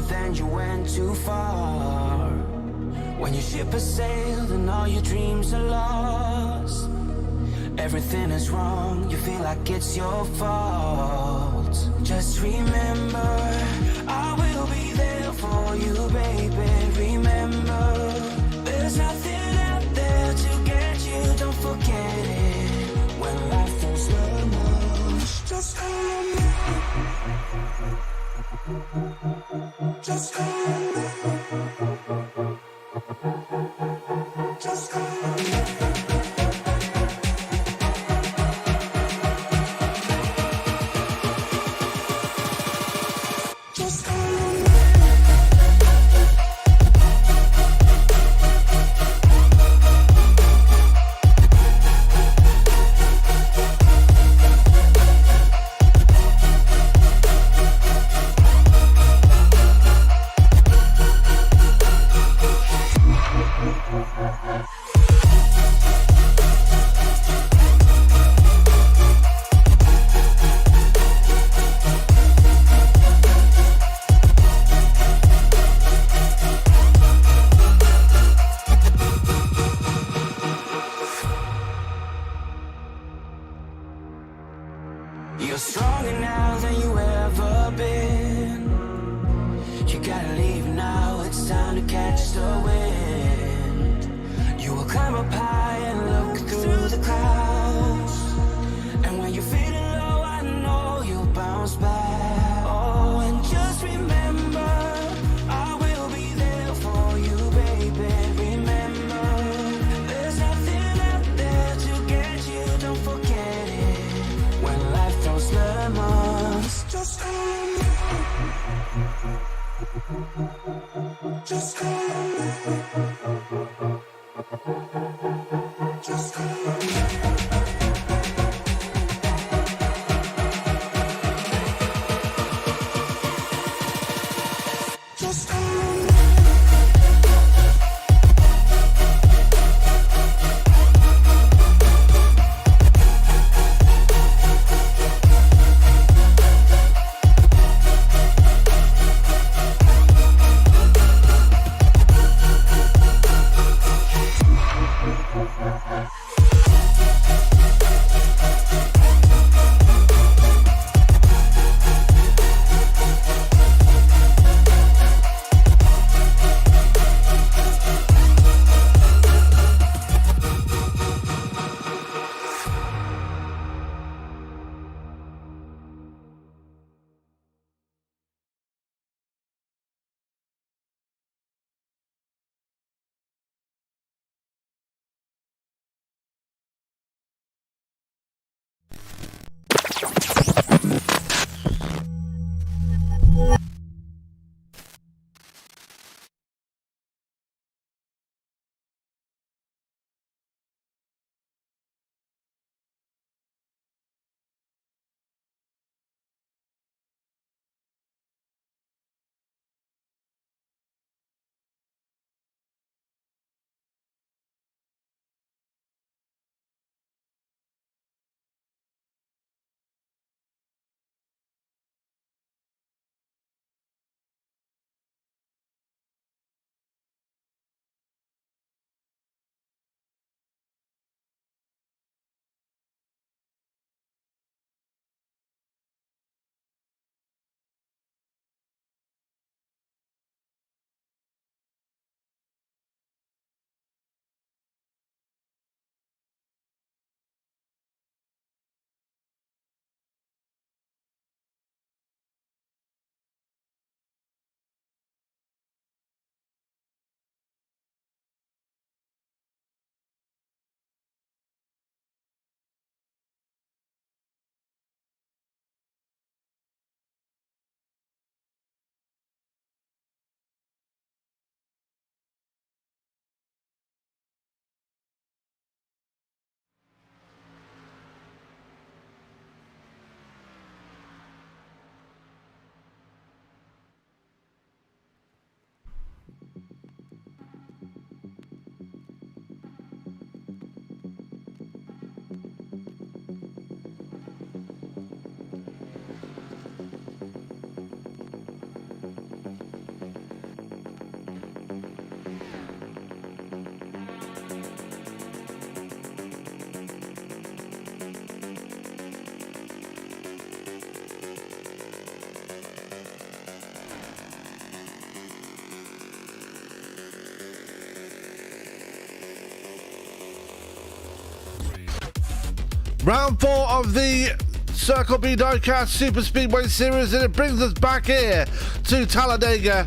then you went too far. When your ship has sailed and all your dreams are lost, everything is wrong, you feel like it's your fault. Just remember, I will be there for you, baby. Remember, there's nothing out there to get you, don't forget it. When life throws lemons, just call me. Just call me. Just call me. You're stronger now than you ever been. You gotta leave now, it's time to catch the wind. You will climb up high and look through the clouds, and when you're feeling low, I know you'll bounce back. Oh, and just remember, I will be there for you, baby. Remember, there's nothing out there to get you, don't forget it. When life throws lemons, just call me. Just call me. Just call me. Just call me. Round 4 of the Circle B Diecast Superspeedway Series, and it brings us back here to Talladega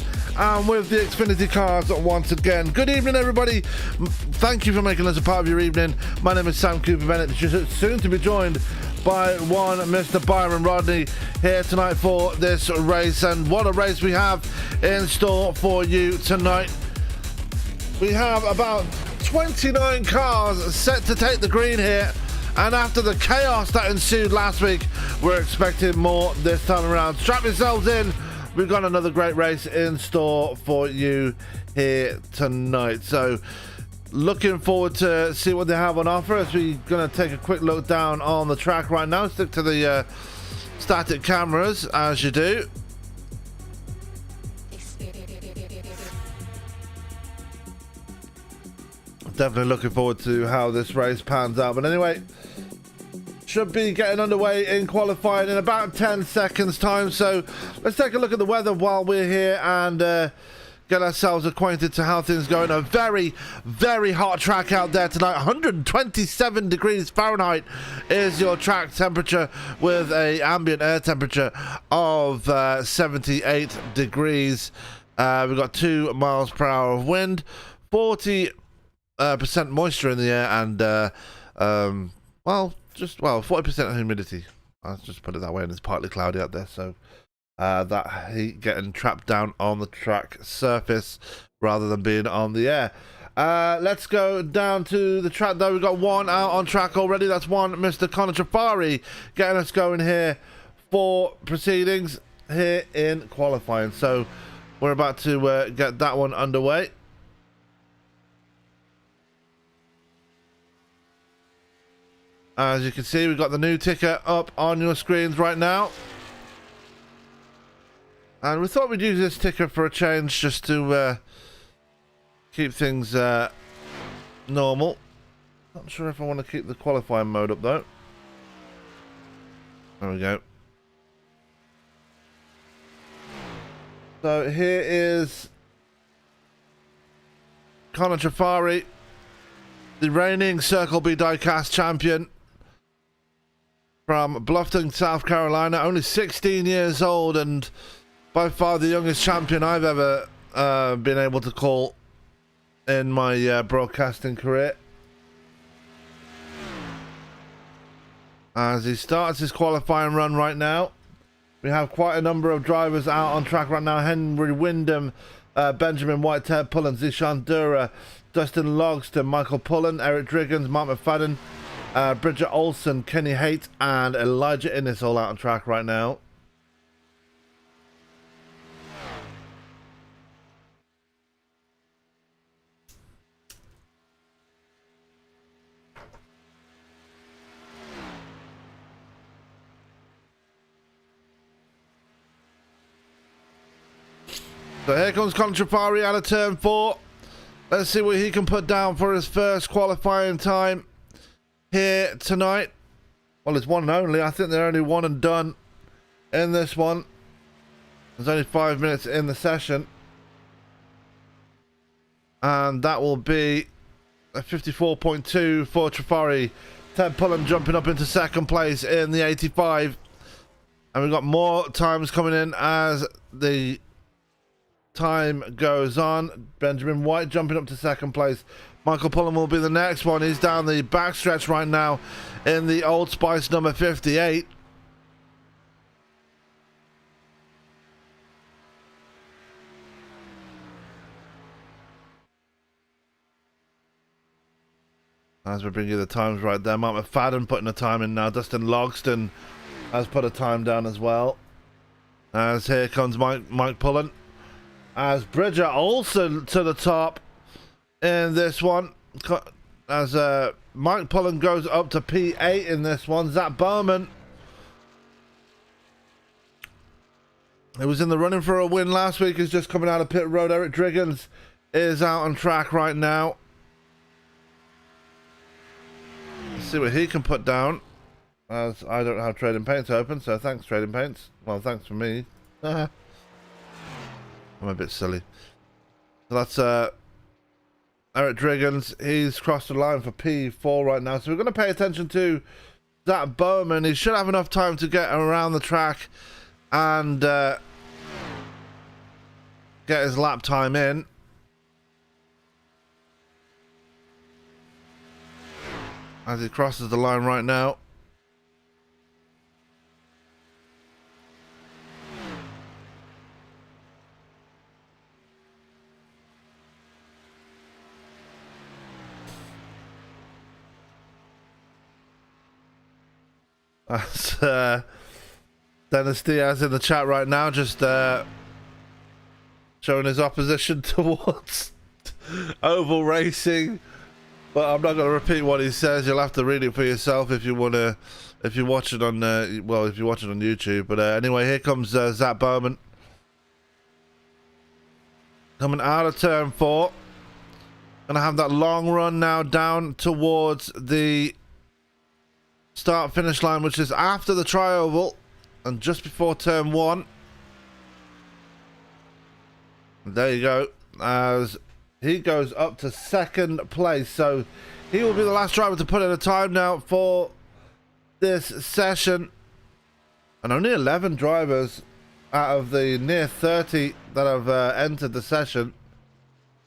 with the Xfinity cars once again. Good evening, everybody. Thank you for making us a part of your evening. My name is Sam Cooper Bennett, soon to be joined by one Mr. Byron Rodney here tonight for this race. And what a race we have in store for you tonight. We have about 29 cars set to take the green here. And after the chaos that ensued last week, we're expecting more this time around. Strap yourselves in. We've got another great race in store for you here tonight. So looking forward to see what they have on offer as we're going to take a quick look down on the track right now. Stick to the static cameras as you do. Definitely looking forward to how this race pans out. But anyway, should be getting underway in qualifying in about 10 seconds time. So let's take a look at the weather while we're here and get ourselves acquainted to how things going. A very, very hot track out there tonight. 127 degrees Fahrenheit is your track temperature with a ambient air temperature of 78 degrees. We've got 2 miles per hour of wind, 40% moisture in the air, and 40% humidity. I'll just put it that way, and it's partly cloudy out there, so that heat getting trapped down on the track surface rather than being on the air. Let's go down to the track though. We've got one out on track already. That's one Mr. Connor Trafari getting us going here for proceedings here in qualifying. So we're about to get that one underway. As you can see, we've got the new ticker up on your screens right now. And we thought we'd use this ticker for a change just to keep things normal. Not sure if I want to keep the qualifying mode up though. There we go. So here is Connor Trafari, the reigning Circle B Diecast champion from Bluffton, South Carolina. Only 16 years old and by far the youngest champion I've ever been able to call in my broadcasting career. As he starts his qualifying run right now, we have quite a number of drivers out on track right now. Henry Wyndham, Benjamin White, Ted Pullen, Zishan Dura, Dustin Logston, Michael Pullen, Eric Driggins, Mark McFadden, Bridget Olsen, Kenny Haight, and Elijah Innes all out on track right now. So here comes Connor Trafari out of turn 4. Let's see what he can put down for his first qualifying time here tonight. Well, it's one and only. I think they're only one and done in this one. There's only 5 minutes in the session. And that will be a 54.2 for Trafari. Ted Pullen jumping up into second place in the 85. And we've got more times coming in as the time goes on. Benjamin White jumping up to second place. Michael Pullen will be the next one. He's down the backstretch right now in the Old Spice number 58. As we bring you the times right there, Mark McFadden putting a time in now. Dustin Logston has put a time down as well. As here comes Mike Pullen. As Bridger Olsen to the top in this one. As Mike Pullen goes up to P8 in this one. Zach Bowman, who was in the running for a win last week, is just coming out of pit road. Eric Driggins is out on track right now. Let's see what he can put down. As I don't have Trading Paints open, so thanks Trading Paints. Well, thanks for me. I'm a bit silly. So that's Eric Driggins. He's crossed the line for P4 right now. So we're going to pay attention to Zach Bowman. He should have enough time to get around the track and get his lap time in. As he crosses the line right now. That's Dennis Diaz in the chat right now, just showing his opposition towards oval racing. But I'm not going to repeat what he says. You'll have to read it for yourself if you want to, if you watch it on, well, if you watch it on YouTube. But anyway, here comes Zach Bowman coming out of turn 4. Gonna have that long run now down towards the start finish line, which is after the tri-oval and just before turn 1. There you go, as he goes up to 2nd place, so he will be the last driver to put in a time now for this session, and only 11 drivers out of the near 30 that have entered the session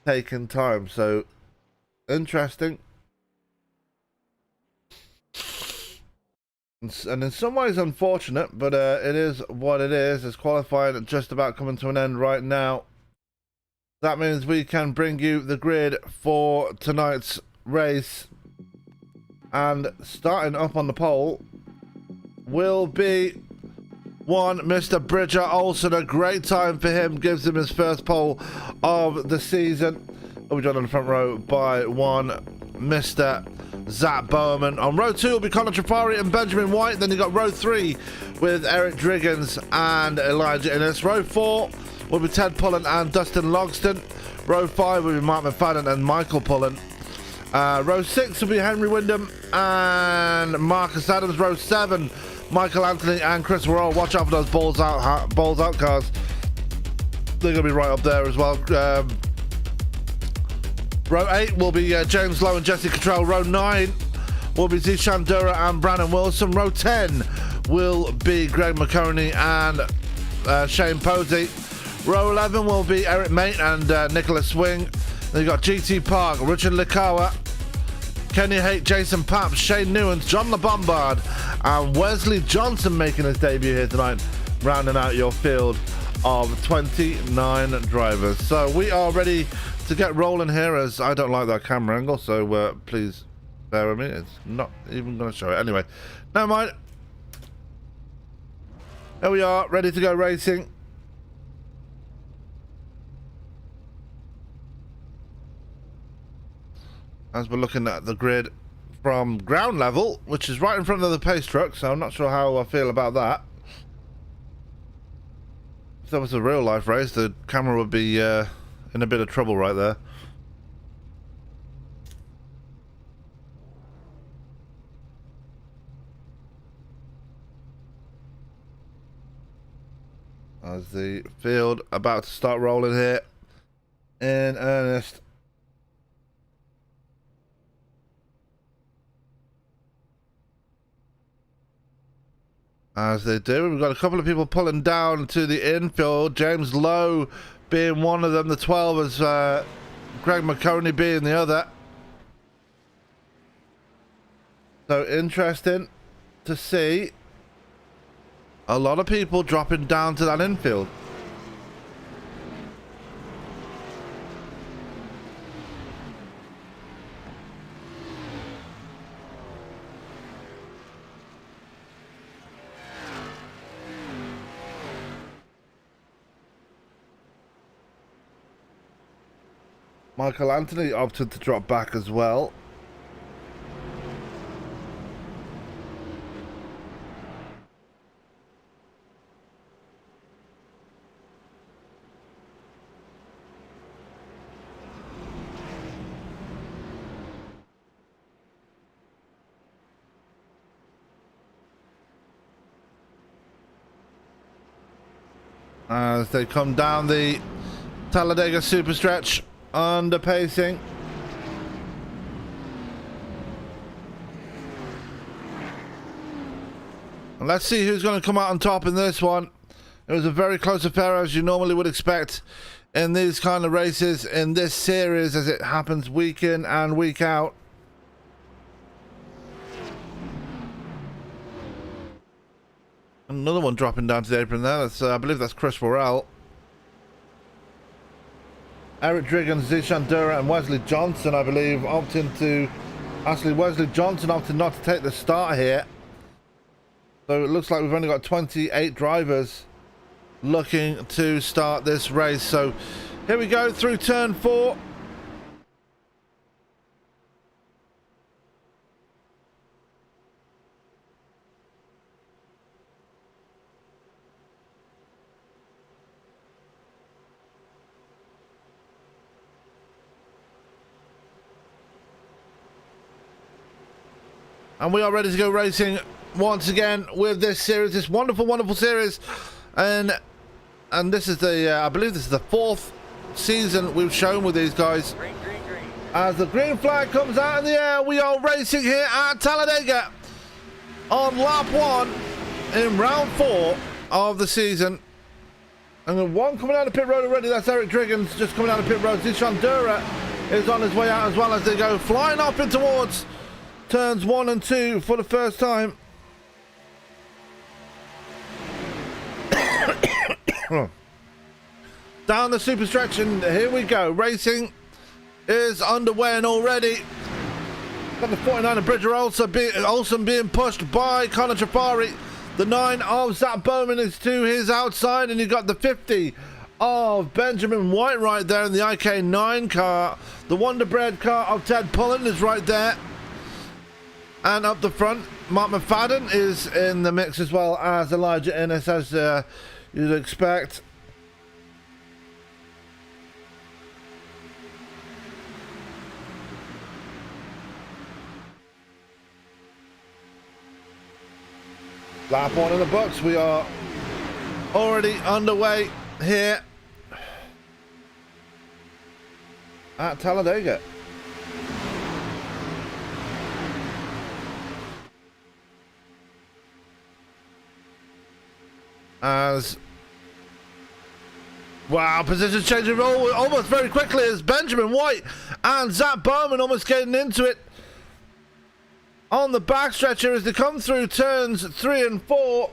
taken time, so interesting. And in some ways unfortunate, but it is what it is. It's qualifying just about coming to an end right now. That means we can bring you the grid for tonight's race. And starting up on the pole will be one Mr. Bridger Olsen. A great time for him. Gives him his first pole of the season. He'll be joined on the front row by one Mr. Zach Bowman. On row 2 will be Conor Trafari and Benjamin White. Then you got row 3 with Eric Driggins and Elijah Innes. Row 4 will be Ted Pullen and Dustin Logston. Row 5 will be Mark McFadden and Michael Pullen. Row 6 will be Henry Wyndham and Marcus Adams. Row 7, Michael Anthony and Chris Worrell. Watch out for those balls out cars. They're going to be right up there as well. Row 8 will be James Lowe and Jesse Cottrell. Row 9 will be Zishan Dura and Brandon Wilson. Row 10 will be Greg McConey and Shane Posey. Row 11 will be Eric Mate and Nicholas Swing. Then you've got GT Park, Richard Likawa, Kenny Haight, Jason Papp, Shane Newens, John LeBombard, and Wesley Johnson making his debut here tonight, rounding out your field of 29 drivers. So we are ready to get rolling here, as I don't like that camera angle, so please bear with me. It's not even going to show it. Anyway, never mind. Here we are, ready to go racing. As we're looking at the grid from ground level, which is right in front of the pace truck, so I'm not sure how I feel about that. If that was a real life race, the camera would be in a bit of trouble right there. As the field about to start rolling here in earnest. As they do, we've got a couple of people pulling down to the infield. James Lowe being one of them. The 12 is Greg McConey being the other. So interesting to see a lot of people dropping down to that infield. Michael Anthony opted to drop back as well. As they come down the Talladega super stretch. Under pacing. Let's see who's going to come out on top in this one. It was a very close affair, as you normally would expect in these kind of races in this series, as it happens week in and week out. Another one dropping down to the apron there. That's, I believe that's Chris Worrell. Eric Driggins, Zishan Dura and Wesley Johnson, I believe, opting to... Actually, Wesley Johnson opted not to take the start here. So it looks like we've only got 28 drivers looking to start this race. So here we go through turn 4. And we are ready to go racing once again with this series, this wonderful, wonderful series. And this is the, I believe this is the 4th season we've shown with these guys. Green, green, green. As the green flag comes out in the air, we are racing here at Talladega on lap 1 in round 4 of the season. And the one coming out of pit road already, that's Eric Driggins just coming out of pit road. Zishan Dura is on his way out as well, as they go flying up in towards turns 1 and 2 for the first time. Down the super stretch, and here we go. Racing is underway and already got the 49 of Bridger Olsen being pushed by Connor Trafari. The 9 of Zach Bowman is to his outside, and you've got the 50 of Benjamin White right there in the IK9 car. The Wonder Bread car of Ted Pullen is right there. And up the front, Mark McFadden is in the mix, as well as Elijah Innes, as you'd expect. Lap 1 in the books. We are already underway here at Talladega. As wow, position changing almost very quickly as Benjamin White and Zach Bowman almost getting into it on the backstretch here as they come through turns 3 and 4.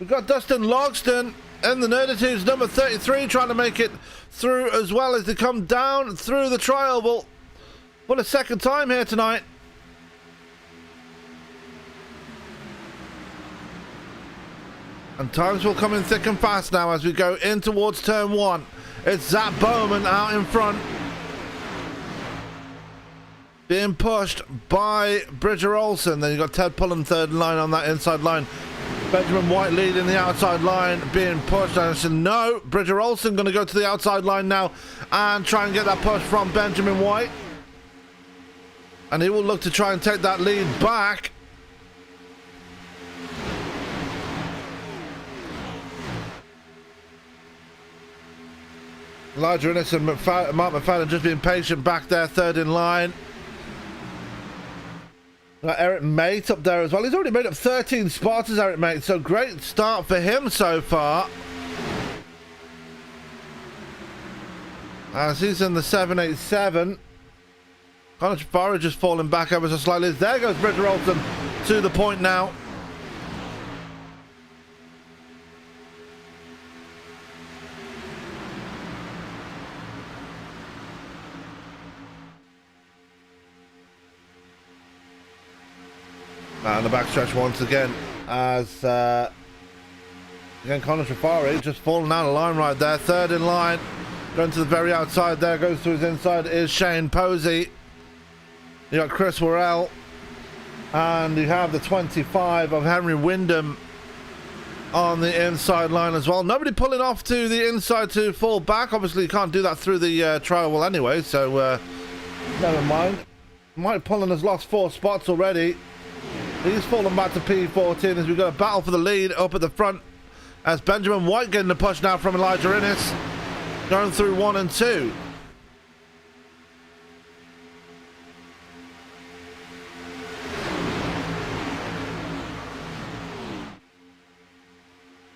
We've got Dustin Logston in the Nerditudes, number 33, trying to make it through as well as they come down through the tri-oval for the second time here tonight. And times will come in thick and fast now as we go in towards turn 1. It's Zach Bowman out in front, being pushed by Bridger Olsen. Then you've got Ted Pullen third in line on that inside line. Benjamin White leading the outside line, being pushed. And I said, no, Bridger Olsen going to go to the outside line now and try and get that push from Benjamin White. And he will look to try and take that lead back. Elijah Innes and Mark McFadden just being patient back there, third in line. Got Eric Mate up there as well. He's already made up 13 spots as Eric Mate, so great start for him so far. As he's in the 787. Connor Trafari just falling back ever so slightly. There goes Bridger Olsen to the point now. And the backstretch once again as again Connor Trafari just falling out of line right there, third in line, going to the very outside. There goes to his inside is Shane Posey. You got Chris Worrell, and you have the 25 of Henry Wyndham on the inside line as well. Nobody pulling off to the inside to fall back. Obviously you can't do that through the trial anyway, so never mind. Mike Pullen has lost 4 spots already. He's fallen back to P14 as we've got a battle for the lead up at the front, as Benjamin White getting the push now from Elijah Innes, going through 1 and 2.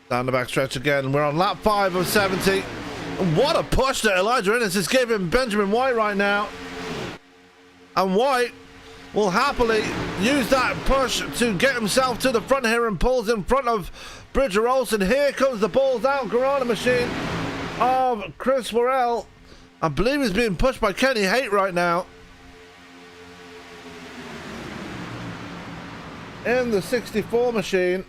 Down the back stretch again. We're on lap 5 of 70. What a push that Elijah Innes is giving Benjamin White right now. And White will happily use that push to get himself to the front here and pulls in front of Bridger Olsen. Here comes the balls out Guarana machine of Chris Worrell. I believe he's being pushed by Kenny Haight right now. In the 64 machine.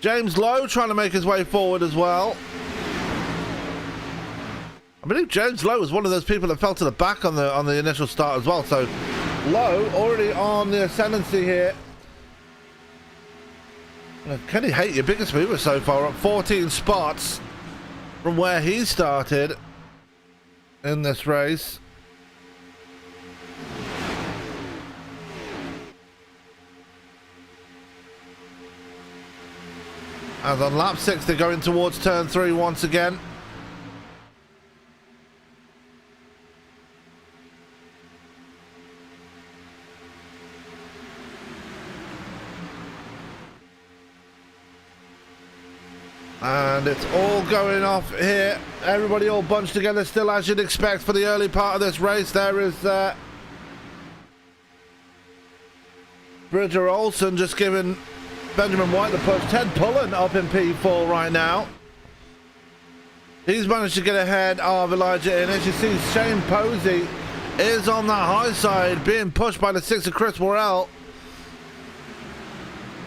James Lowe trying to make his way forward as well. I believe James Lowe was one of those people that fell to the back on the initial start as well. So Lowe already on the ascendancy here. Kenny Haight, your biggest mover so far, up 14 spots from where he started in this race. As on lap 6, they're going towards turn 3 once again. And it's all going off here. Everybody all bunched together still, as you'd expect for the early part of this race. There is Bridger Olsen just giving Benjamin White the push. Ted Pullen up in P4 right now. He's managed to get ahead of Elijah Innes. You see Shane Posey is on that high side, being pushed by the 6 of Chris Worrell.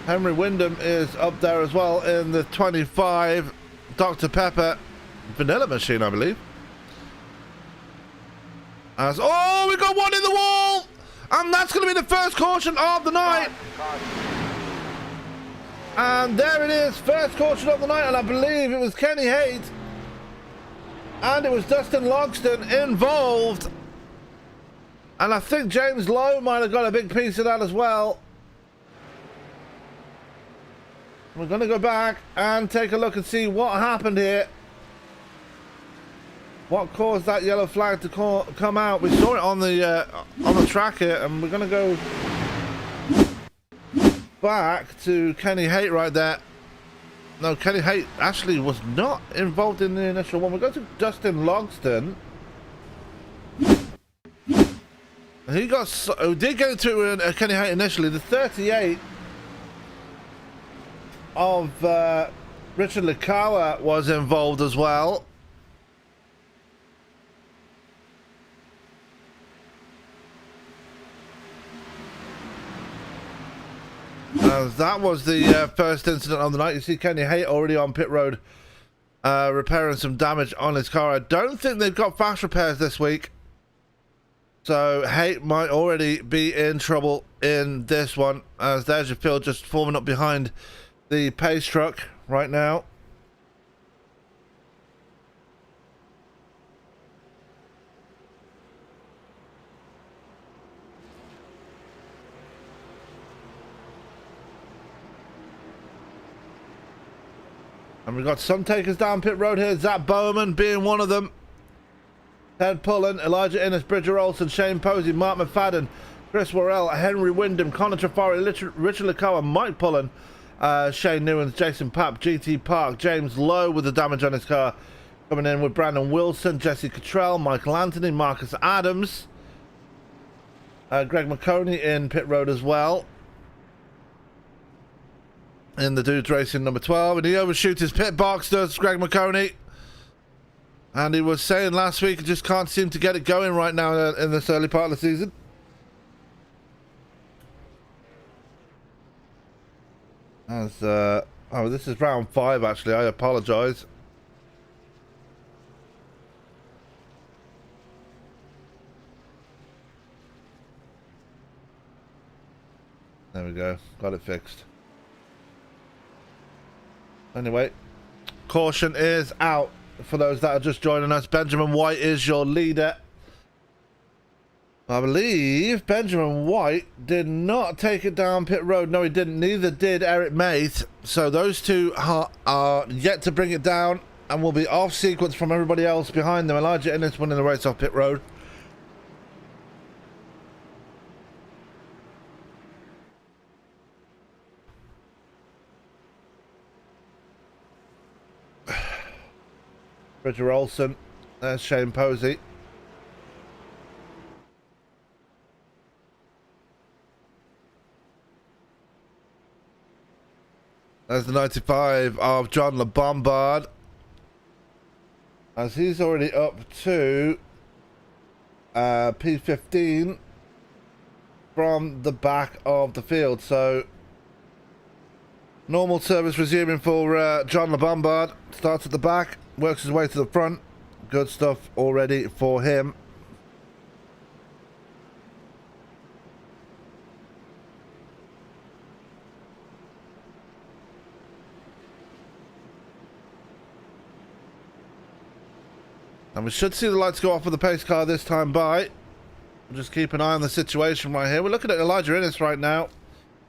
Henry Wyndham is up there as well in the 25 Dr. Pepper vanilla machine, I believe. As oh, we got one in the wall, and that's going to be the first caution of the night. And there it is, first caution of the night, and I believe it was Kenny Haight, and it was Dustin Logston involved, and I think James Lowe might have got a big piece of that as well. We're going to go back and take a look and see what happened here. What caused that yellow flag to come out? We saw it on the track here, and we're going to go back to Kenny Haight right there. No, Kenny Haight actually was not involved in the initial one. We go to Dustin Logston. He did go to Kenny Haight initially. The 38 of Richard Likawa was involved as well. That was the first incident of the night. You see Kenny Haight already on pit road repairing some damage on his car. I don't think they've got fast repairs this week, so Haight might already be in trouble in this one, as there's your field just forming up behind the pace truck right now. And we've got some takers down pit road here. Zach Bowman being one of them. Ted Pullen, Elijah Innes, Bridger Olsen, Shane Posey, Mark McFadden, Chris Worrell, Henry Wyndham, Connor Trafari, Richard Likawa, Mike Pullen, Shane Newens, Jason Papp, GT Park, James Lowe with the damage on his car. Coming in with Brandon Wilson, Jesse Cottrell, Michael Anthony, Marcus Adams, Greg McConey in pit road as well. In the Dudes Racing number 12. And he overshoots his pit box, does Greg McConey. And he was saying last week he just can't seem to get it going right now in this early part of the season. As oh, this is round 5 actually. I apologise. There we go. Got it fixed. Anyway, caution is out for those that are just joining us. Benjamin White is your leader. I believe Benjamin White did not take it down pit road. No, he didn't. Neither did Eric Mate. So those two are yet to bring it down and will be off sequence from everybody else behind them. Elijah Innes winning the race off pit road. Bridger Olsen. There's Shane Posey. There's the 95 of John LeBombard. As he's already up to P15 from the back of the field. So normal service resuming for John LeBombard. Starts at the back, works his way to the front. Good stuff already for him. And we should see the lights go off for the pace car this time by. We'll just keep an eye on the situation right here. We're looking at Elijah Innes right now.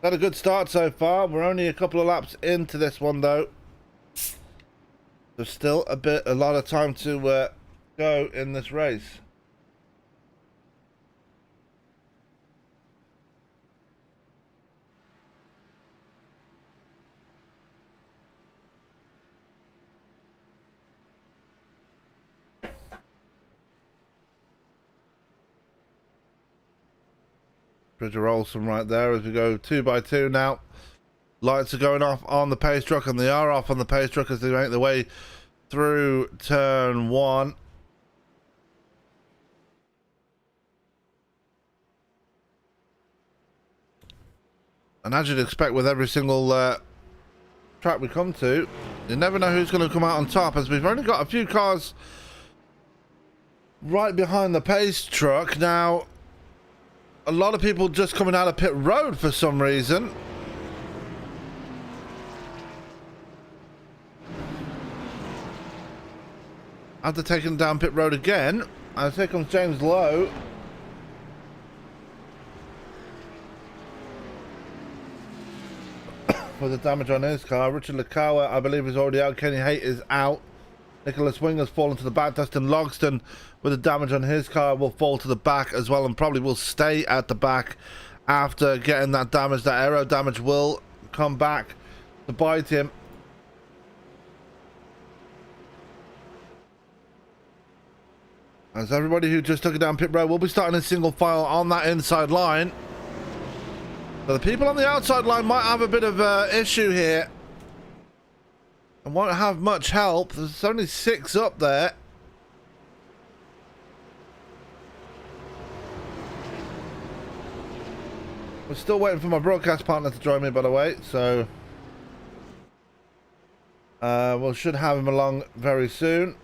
Had a good start so far. We're only a couple of laps into this one though. There's still a lot of time to go in this race. Bridger Olsen right there as we go 2 by 2 now. Lights are going off on the pace truck, and they are off on the pace truck as they make their way through turn 1. And as you'd expect with every single track we come to, you never know who's going to come out on top, as we've only got a few cars right behind the pace truck. Now, a lot of people just coming out of pit road for some reason. After taking down pit road again, and here comes James Lowe. For the damage on his car. Richard Lakawa, I believe, is already out. Kenny Haight is out. Nicholas Winger's fallen to the back. Dustin Logston, with the damage on his car, will fall to the back as well, and probably will stay at the back after getting that damage. That aero damage will come back to bite him. As everybody who just took it down pit road will be starting in single file on that inside line. So the people on the outside line might have a bit of an issue here and won't have much help. There's only 6 up there. We're still waiting for my broadcast partner to join me, by the way, so we should have him along very soon.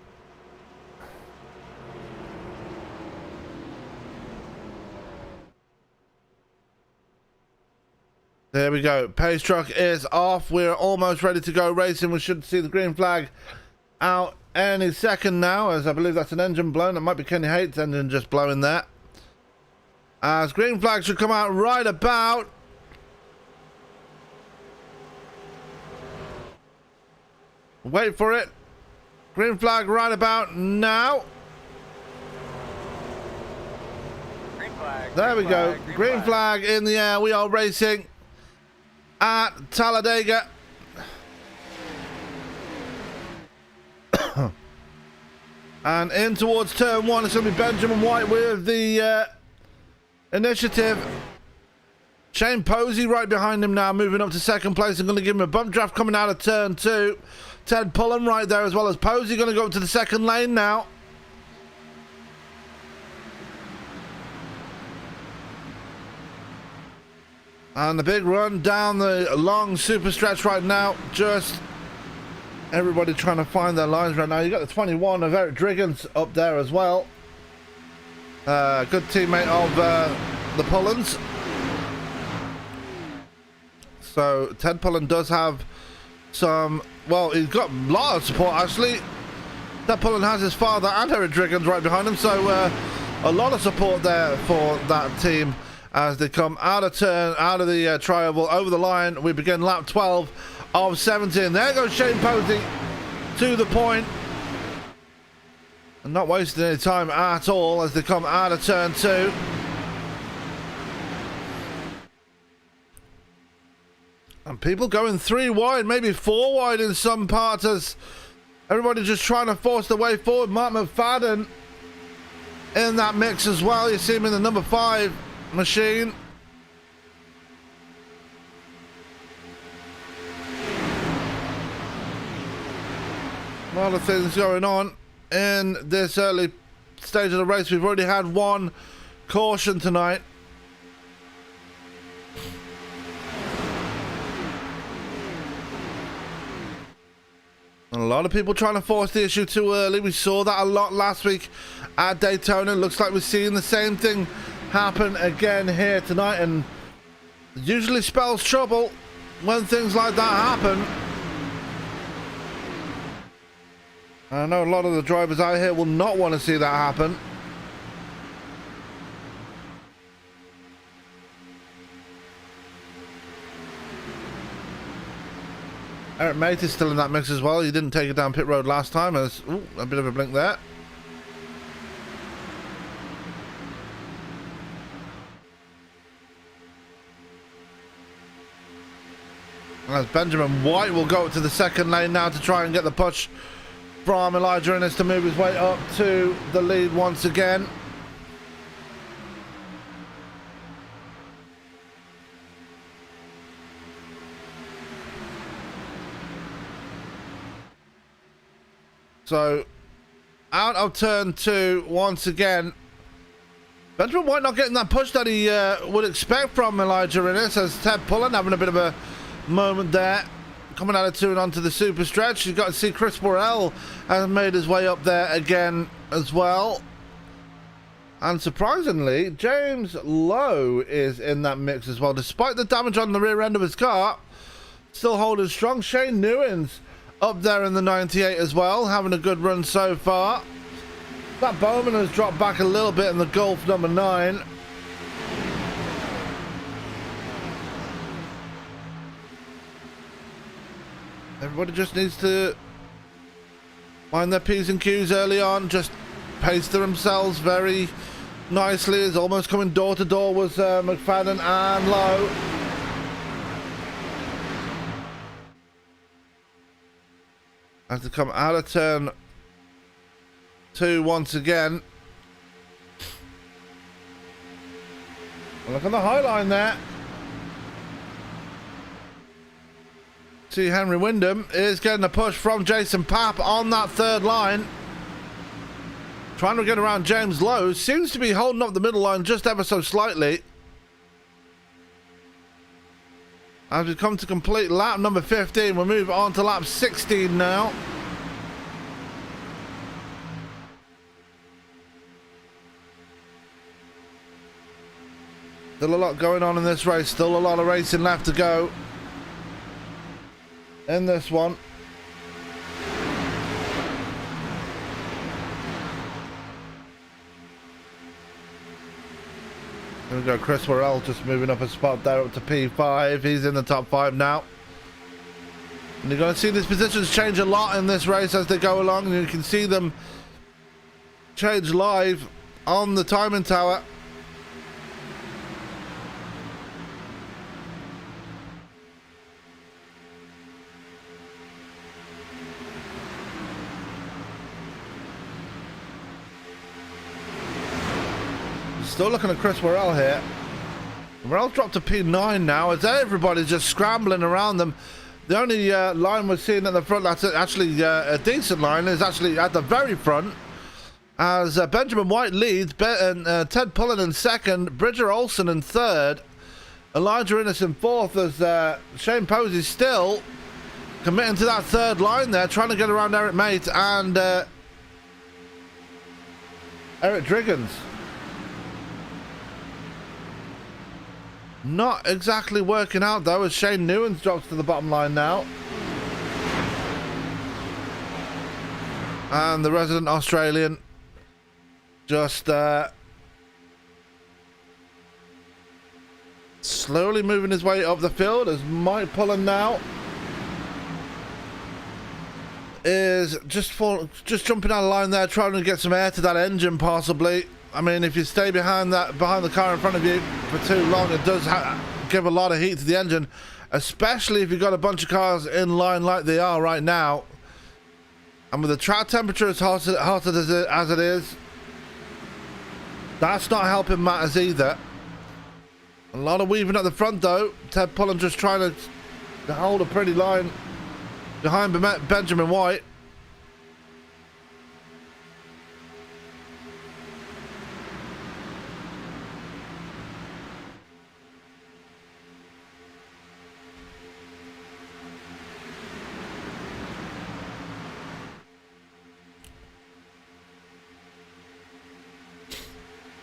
There we go. Pace truck is off. We're almost ready to go racing. We should see the green flag out any second now, as I believe that's an engine blown. It might be Kenny Haight's engine just blowing there. As green flag should come out right about. Wait for it. Green flag right about now. Green flag. There we go. Green flag in the air. We are racing at Talladega. And in towards turn 1, it's going to be Benjamin White with the initiative. Shane Posey right behind him now, moving up to second place. I'm going to give him a bump draft coming out of turn 2. Ted Pullen right there as well as Posey going to go up to the second lane now. And the big run down the long super stretch right now. Just everybody trying to find their lines right now. You got the 21 of Eric Driggins up there as well. Good teammate of the Pullens. So Ted Pullen does have some, well, he's got a lot of support actually. Ted Pullen has his father and Eric Driggins right behind him. So a lot of support there for that team. As they come out of the tri-oval over the line. We begin lap 12 of 17. There goes Shane Posey to the point. And not wasting any time at all as they come out of turn 2. And people going 3 wide, maybe 4 wide in some parts as Everybody just trying to force their way forward. Mark McFadden in that mix as well. You see him in the number 5 machine. A lot of things going on in this early stage of the race. We've already had one caution tonight. And a lot of people trying to force the issue too early. We saw that a lot last week at Daytona. Looks like we're seeing the same thing happen again here tonight, and it usually spells trouble when things like that happen. I know a lot of the drivers out here will not want to see that happen. Eric Mate is still in that mix as well. He didn't take it down pit road last time. As a bit of a blink there. As Benjamin White will go to the second lane now to try and get the push from Elijah Innes to move his way up to the lead once again. So, out of turn 2 once again. Benjamin White not getting that push that he would expect from Elijah Innes, as Ted Pullen having a bit of a moment there. Coming out of 2 and onto the super stretch. You've got to see Chris Borrell has made his way up there again as well. And surprisingly, James Lowe is in that mix as well. Despite the damage on the rear end of his car, still holding strong. Shane Newens up there in the 98 as well, having a good run so far. That Bowman has dropped back a little bit in the Gulf number 9. Everybody just needs to mind their P's and Q's early on, just pace themselves very nicely. It's almost coming door to door was McFadden and Lowe. Has to come out of turn 2 once again. Look on the high line there. See, Henry Wyndham is getting a push from Jason Papp on that third line. Trying to get around James Lowe. Seems to be holding up the middle line just ever so slightly. As we come to complete lap number 15, we'll move on to lap 16 now. Still a lot going on in this race. Still a lot of racing left to go in this one. There we go, Chris Worrell just moving up a spot there up to P5. He's in the top 5 now. And you're going to see these positions change a lot in this race as they go along, and you can see them change live on the timing tower. Still looking at Chris Worrell here. Worrell's dropped to P9 now as everybody's just scrambling around them. The only line we're seeing at the front that's actually a decent line is actually at the very front, as Benjamin White leads, Ted Pullen in second, Bridger Olsen in third, Elijah Innes in fourth, as Shane Posey still committing to that third line there, trying to get around Eric Mate and Eric Driggins. Not exactly working out though, as Shane Newens drops to the bottom line now. And the resident Australian just slowly moving his way up the field, as Mike Pullen now is just jumping out of line there, trying to get some air to that engine possibly. I mean, if you stay behind the car in front of you for too long, it does give a lot of heat to the engine, especially if you've got a bunch of cars in line like they are right now. And with the track temperature as hot as it is, that's not helping matters either. A lot of weaving at the front though. Ted Pullen just trying to hold a pretty line behind Benjamin White.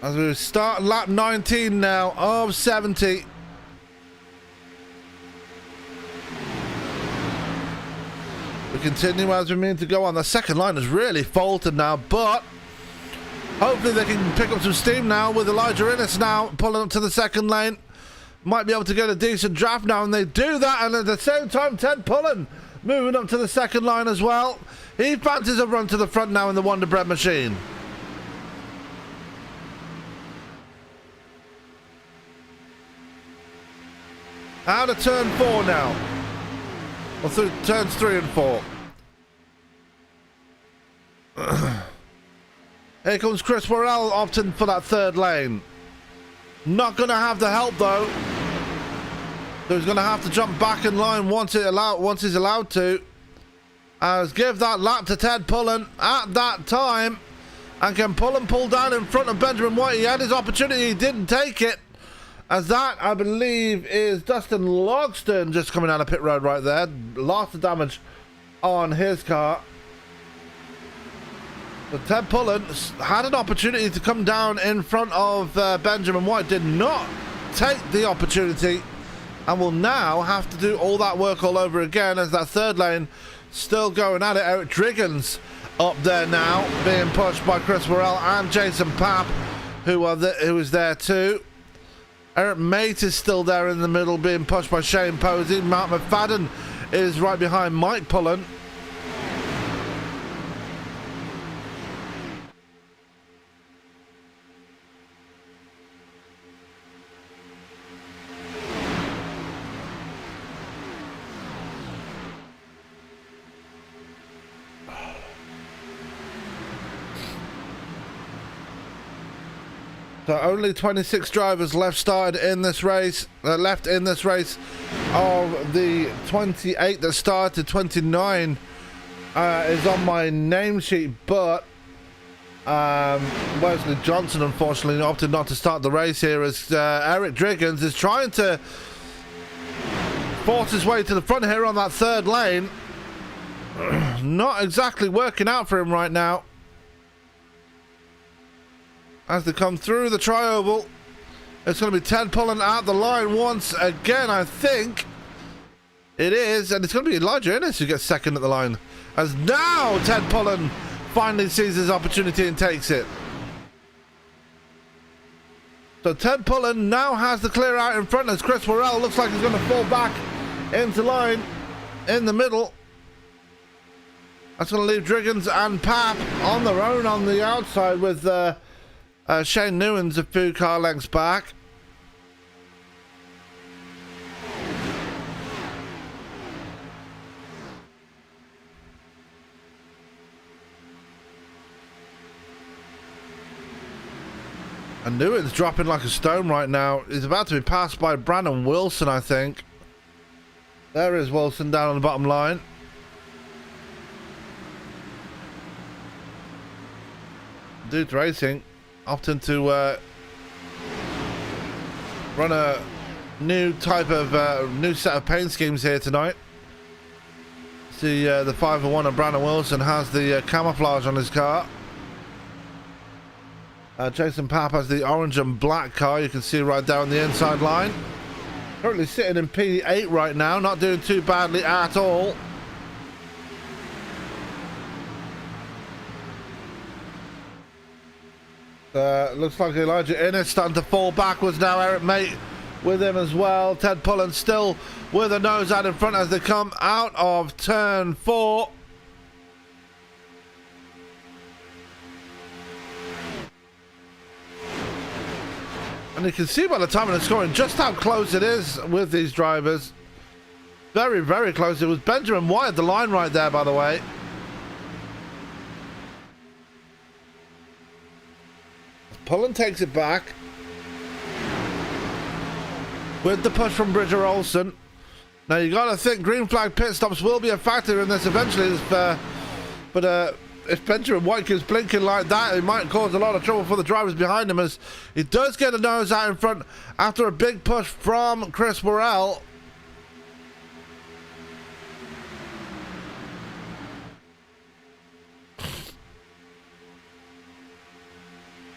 As we start lap 19 now of 70. We continue as we mean to go on. The second line has really faltered now, but hopefully they can pick up some steam now with Elijah Innes now pulling up to the second lane. Might be able to get a decent draft now, and they do that, and at the same time Ted Pullen moving up to the second line as well. He fancies a run to the front now in the Wonder Bread machine. Out of turn 4 now. Or through turns 3 and 4. Here comes Chris Worrell opting for that third lane. Not going to have the help though. So he's going to have to jump back in line once he's allowed to. As give that lap to Ted Pullen at that time. And can Pullen pull down in front of Benjamin White? He had his opportunity, he didn't take it. As that, I believe, is Dustin Logston just coming out of pit road right there. Lots of damage on his car. But Ted Pullen had an opportunity to come down in front of Benjamin White. Did not take the opportunity. And will now have to do all that work all over again as that third lane still going at it. Eric Driggins up there now, being pushed by Chris Worrell and Jason Papp, who is there too. Eric Mate is still there in the middle, being pushed by Shane Posey. Mark McFadden is right behind Mike Pullen. So only 26 drivers left in this race of the 28 that started. 29 is on my name sheet, but Wesley Johnson unfortunately opted not to start the race here as Eric Driggins is trying to force his way to the front here on that third lane. Not exactly working out for him right now. As they come through the tri-oval, it's going to be Ted Pullen at the line once again, I think. It is, and it's going to be Elijah Innes who gets second at the line. As now Ted Pullen finally sees his opportunity and takes it. So Ted Pullen now has the clear out in front as Chris Worrell looks like he's going to fall back into line in the middle. That's going to leave Driggins and Papp on their own on the outside with Shane Newens a few car lengths back. And Newens dropping like a stone right now. He's about to be passed by Brandon Wilson, I think. There is Wilson down on the bottom line. Dude's Racing opting to run a new type of new set of paint schemes here tonight. See the 501 of Brandon Wilson has the camouflage on his car. Jason Papp has the orange and black car. You can see right down the inside line. Currently sitting in P8 right now, not doing too badly at all. Looks like Elijah Innes starting to fall backwards now. Eric Mate with him as well. Ted Pullen still with a nose out in front as they come out of turn 4. And you can see by the time of the scoring just how close it is with these drivers. Very, very close. It was Benjamin White at the line right there, by the way. Pullen takes it back with the push from Bridger Olsen. Now you got to think green flag pit stops will be a factor in this eventually, but if Benjamin White keeps blinking like that, it might cause a lot of trouble for the drivers behind him, as he does get a nose out in front after a big push from Chris Morrell.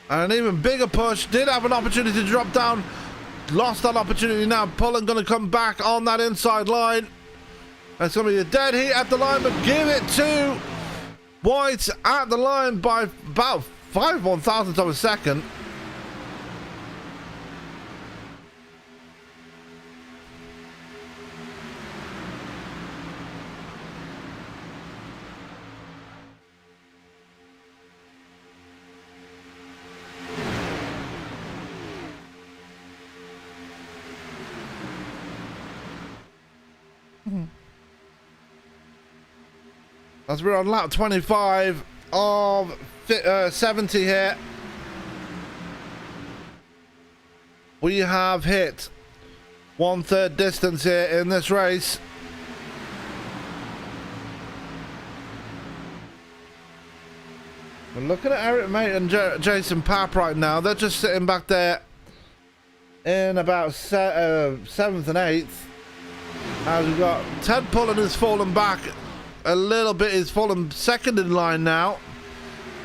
And an even bigger push, did have an opportunity to drop down, lost that opportunity now. Pullen going to come back on that inside line. It's going to be a dead heat at the line, but give it to White at the line by about 5/1000th of a second. As we're on lap 25 of 70 here, we have hit 1/3 distance here in this race. We're looking at Eric Mate and Jason Papp right now. They're just sitting back there in about 7th and 8th. As we've got Ted Pullen has fallen back a little bit, is fallen second in line now,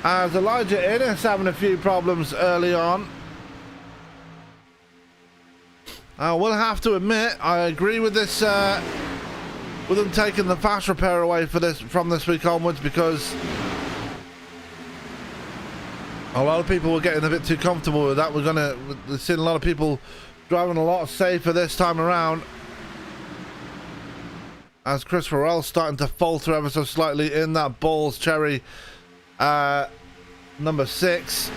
as Elijah Innes having a few problems early on. I will have to admit, I agree with this, with them taking the fast repair away from this week onwards, because a lot of people were getting a bit too comfortable with that. We're seeing a lot of people driving a lot safer this time around, as Chris Farrell's starting to falter ever so slightly in that Balls Cherry number 6.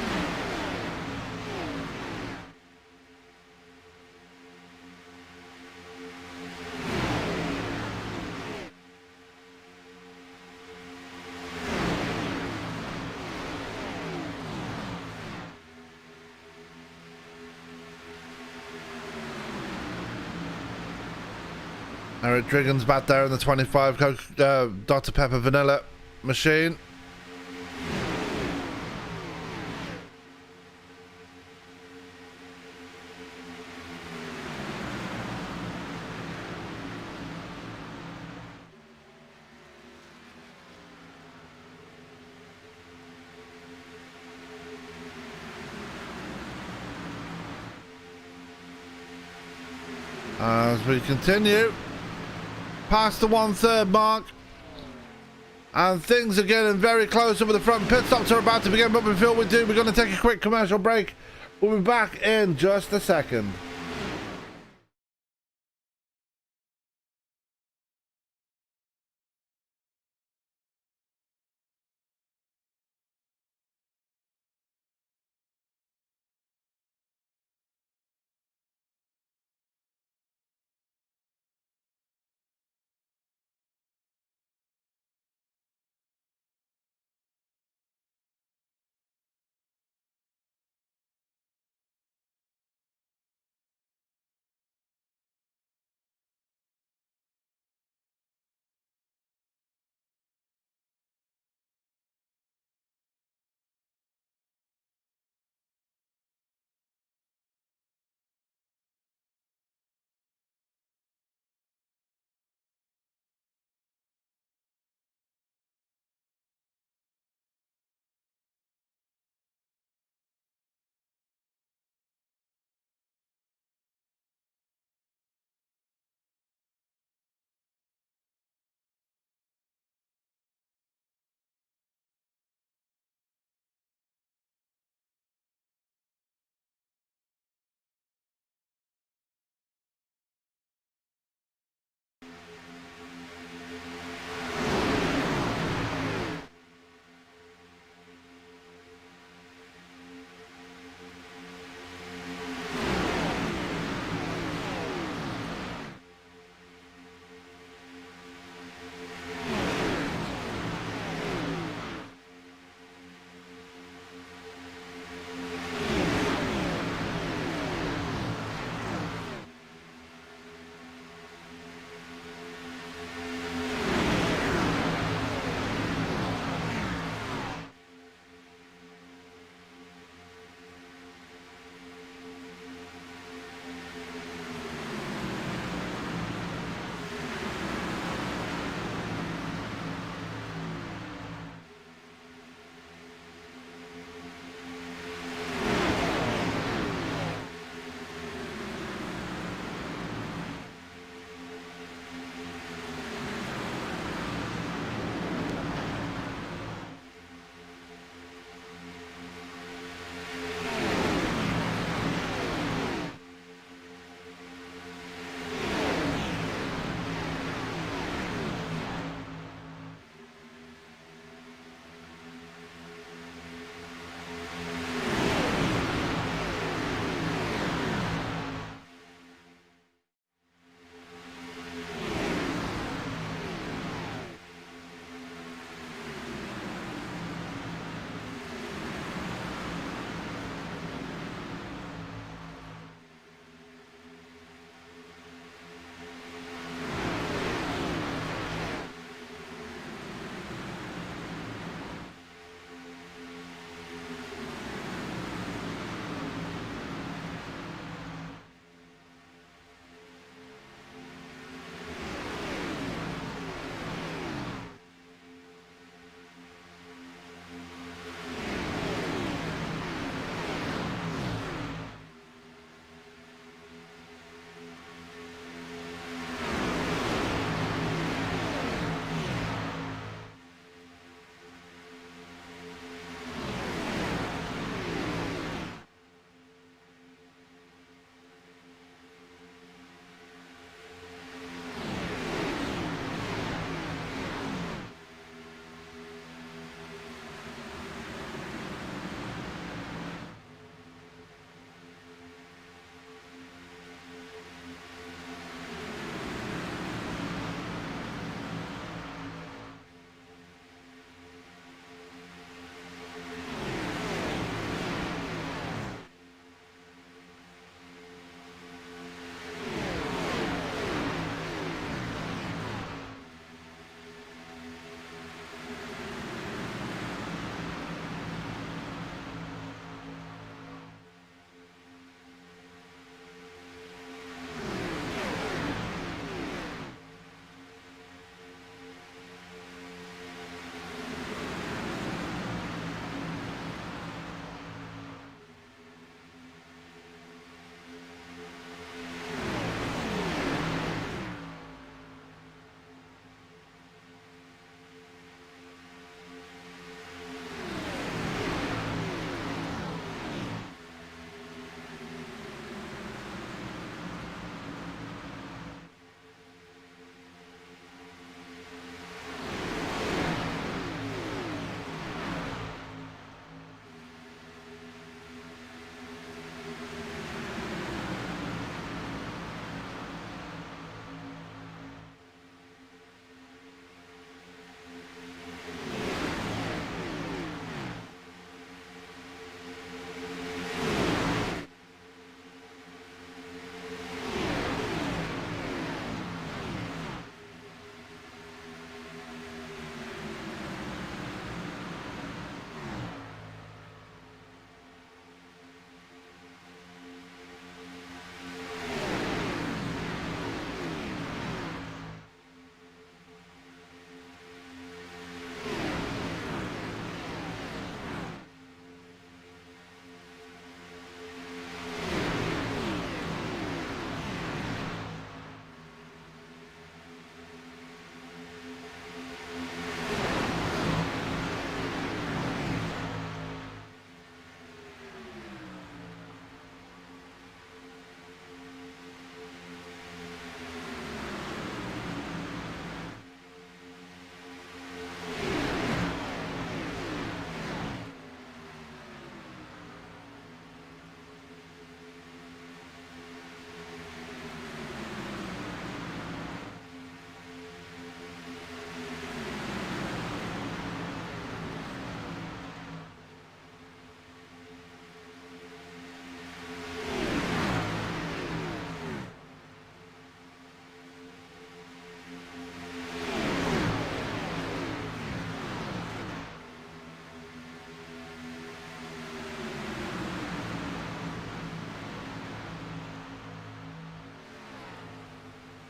Eric Driggan's back there in the 25 Dr. Pepper Vanilla machine. As we continue past the 1/3 mark, and things are getting very close over the front. Pit stops are about to begin, but before we do, we're going to take a quick commercial break. We'll be back in just a second.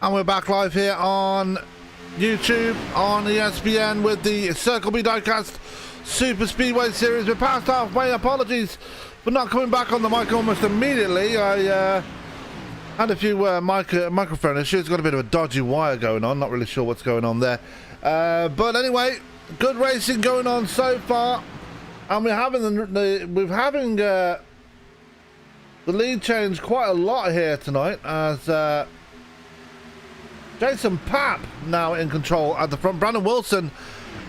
And we're back live here on YouTube, on ESPN with the Circle B Diecast Super Speedway Series. We're past halfway. Apologies for not coming back on the mic almost immediately. I had a few microphone issues. Got a bit of a dodgy wire going on. Not really sure what's going on there. But anyway, good racing going on so far. And we're having the lead change quite a lot here tonight as Jason Papp now in control at the front. Brandon Wilson,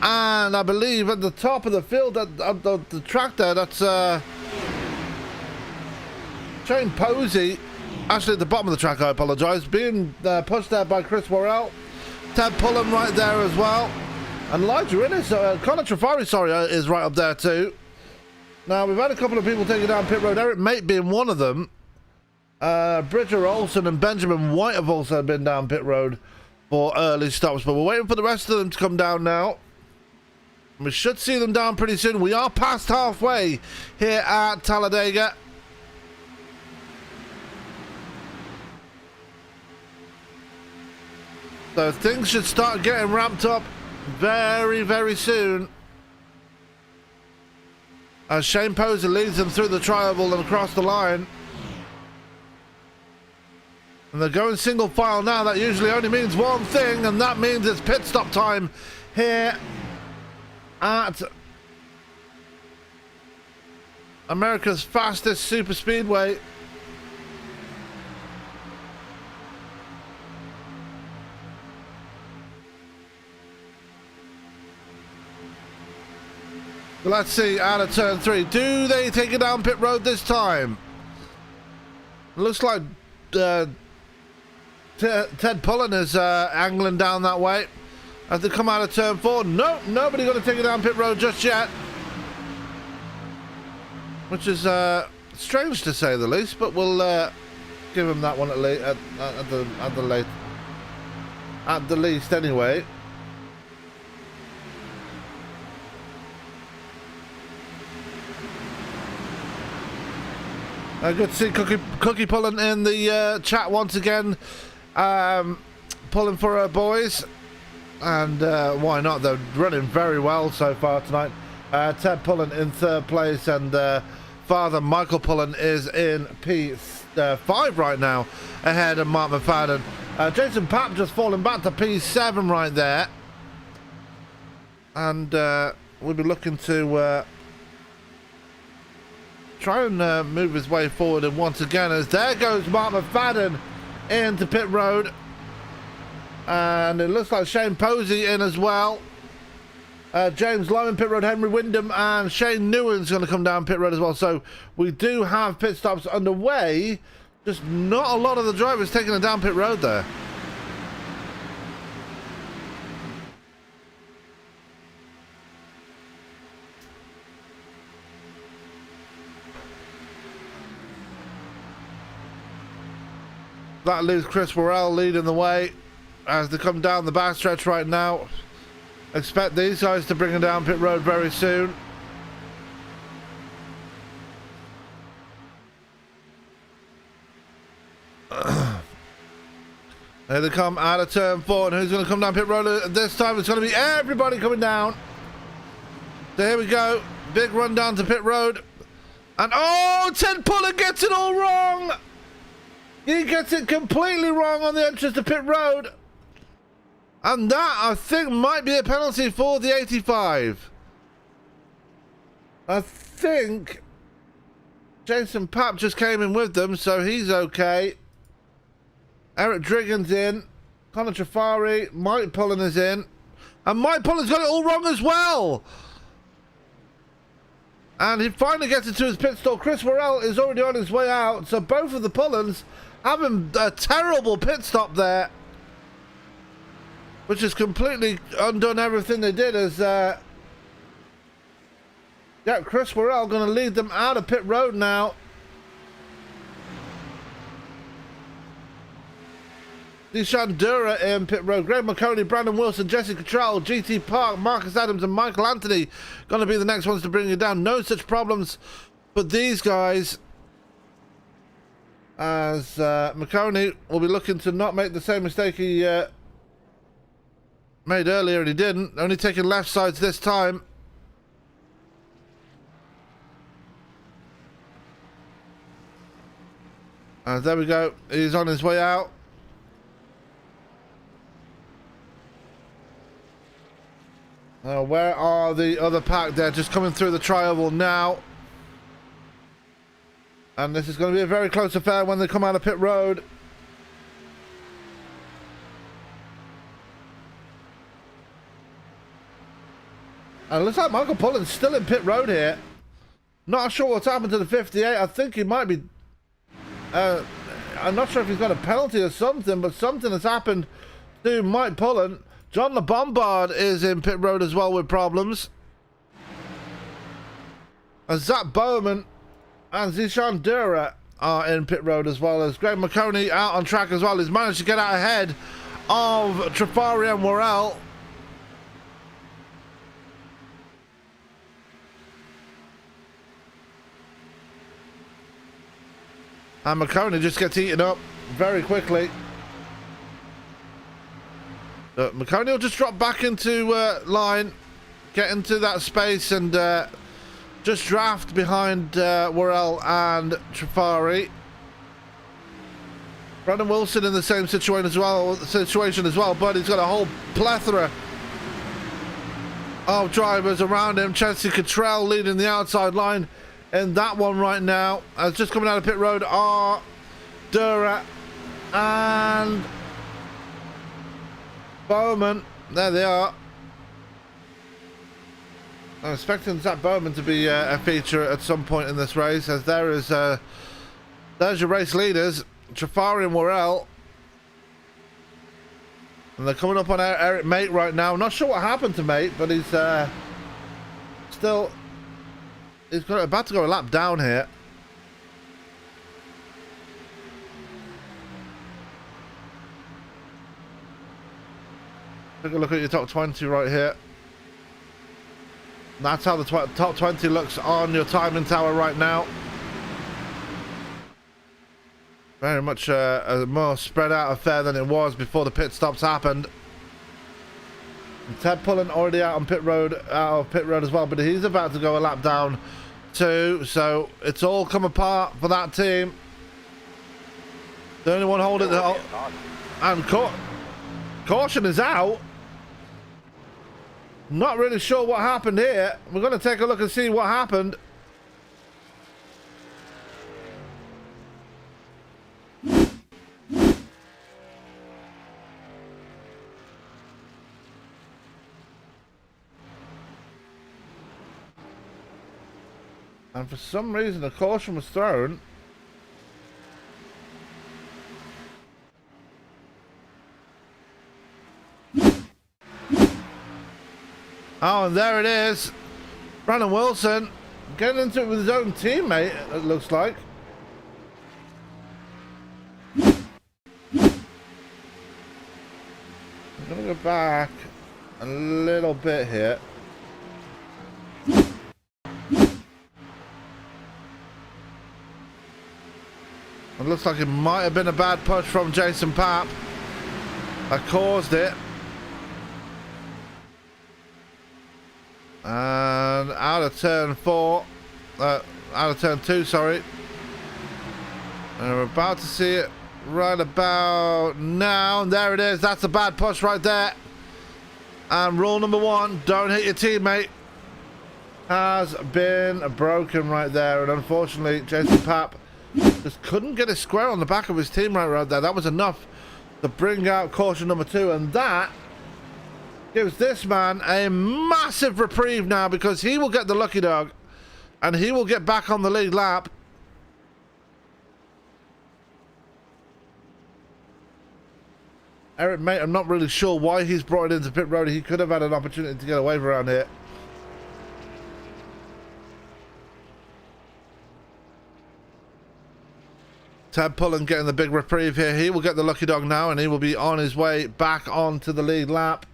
and I believe at the top of the field at the track there, that's Shane Posey. Actually at the bottom of the track, I apologise. Being pushed there by Chris Worrell. Ted Pullen right there as well. And Elijah Innes, Connor Trafari, sorry, is right up there too. Now, we've had a couple of people taking down pit road. Eric Mate being one of them. Bridger Olsen and Benjamin White have also been down pit road for early stops. But we're waiting for the rest of them to come down now. We should see them down pretty soon. We are past halfway here at Talladega. So things should start getting ramped up very, very soon. As Shane Posey leads them through the tri-oval and across the line. And they're going single file now. That usually only means one thing, and that means it's pit stop time here at America's fastest super speedway. Let's see, out of turn 3. Do they take it down pit road this time? Looks like Ted Pullen is angling down that way as they come out of turn 4. Nope, nobody going to take it down pit road just yet. Which is strange to say the least, but we'll give him that one at the least anyway. Good to see Cookie Pullen in the chat once again, pulling for her boys, and why not? They're running very well so far tonight. Ted Pullen in 3rd place, and father Michael Pullen is in P5 right now, ahead of Mark McFadden. Jason Papp just falling back to P7 right there, and we'll be looking to try and move his way forward. And once again, as there goes Mark McFadden into pit road, and it looks like Shane Posey in as well. James Lowe in pit road, Henry Wyndham and Shane Newen's going to come down pit road as well. So we do have pit stops underway, just not a lot of the drivers taking it down pit road there. That leaves Chris Worrell leading the way as they come down the backstretch right now. Expect these guys to bring them down pit road very soon. Here they come out of turn 4, and who's going to come down pit road this time? It's going to be everybody coming down. So here we go. Big run down to pit road. And oh, Ted Pullen gets it all wrong. He gets it completely wrong on the entrance to pit road. And that, I think, might be a penalty for the 85. I think Jason Papp just came in with them, so he's okay. Eric Driggins in. Connor Trafari. Mike Pullen is in. And Mike Pullen's got it all wrong as well. And he finally gets into his pit stop. Chris Worrell is already on his way out, so both of the Pullens having a terrible pit stop there, which has completely undone everything they did. As Chris Worrell going to lead them out of pit road now. Deshaun Dura in pit road. Greg McConey, Brandon Wilson, Jesse Cottrell, GT Park, Marcus Adams and Michael Anthony going to be the next ones to bring you down. No such problems for these guys. as McConey will be looking to not make the same mistake he made earlier, and he didn't. Only taking left sides this time. And there we go. He's on his way out. Where are the other pack? They're just coming through the tri-oval now. And this is going to be a very close affair when they come out of pit road. And it looks like Michael Pullen's still in pit road here. Not sure what's happened to the 58. I think he might be... I'm not sure if he's got a penalty or something, but something has happened to Mike Pullen. John the Bombard is in pit road as well with problems. And Zach Bowman and Zishan Dura are in pit road as well, as Greg McConey out on track as well. He's managed to get out ahead of Trafari and Worrell. And McConey just gets eaten up very quickly. McConey will just drop back into line, get into that space, and just draft behind Worrell and Trafari. Brandon Wilson in the same situation as well, but he's got a whole plethora of drivers around him. Chelsea Cottrell leading the outside line in that one right now. As just coming out of pit road are Dura and Bowman. There they are. I'm expecting Zach Bowman to be a feature at some point in this race, as there's your race leaders, Trafari and Worrell. And they're coming up on Eric Mate right now. I'm not sure what happened to Mate, but he's about to go a lap down here. Take a look at your top 20 right here. That's how the top 20 looks on your timing tower right now. Very much a more spread out affair than it was before the pit stops happened. And Ted Pullen already out of pit road as well, but he's about to go a lap down too. So it's all come apart for that team. The only one holding the and caution is out. Not really sure what happened here. We're going to take a look and see what happened. And for some reason a caution was thrown. Oh, and there it is. Brandon Wilson getting into it with his own teammate, it looks like. I'm going to go back a little bit here. It looks like it might have been a bad push from Jason Papp that caused it. And out of turn 2, sorry. And we're about to see it right about now. And there it is. That's a bad push right there. And rule number 1, don't hit your teammate, has been broken right there. And unfortunately, Jason Papp just couldn't get a square on the back of his team right there. That was enough to bring out caution number 2. And that gives this man a massive reprieve now, because he will get the lucky dog and he will get back on the lead lap. Eric Mate, I'm not really sure why he's brought it into pit road. He could have had an opportunity to get away from around here. Ted Pullen getting the big reprieve here. He will get the lucky dog now and he will be on his way back onto the lead lap.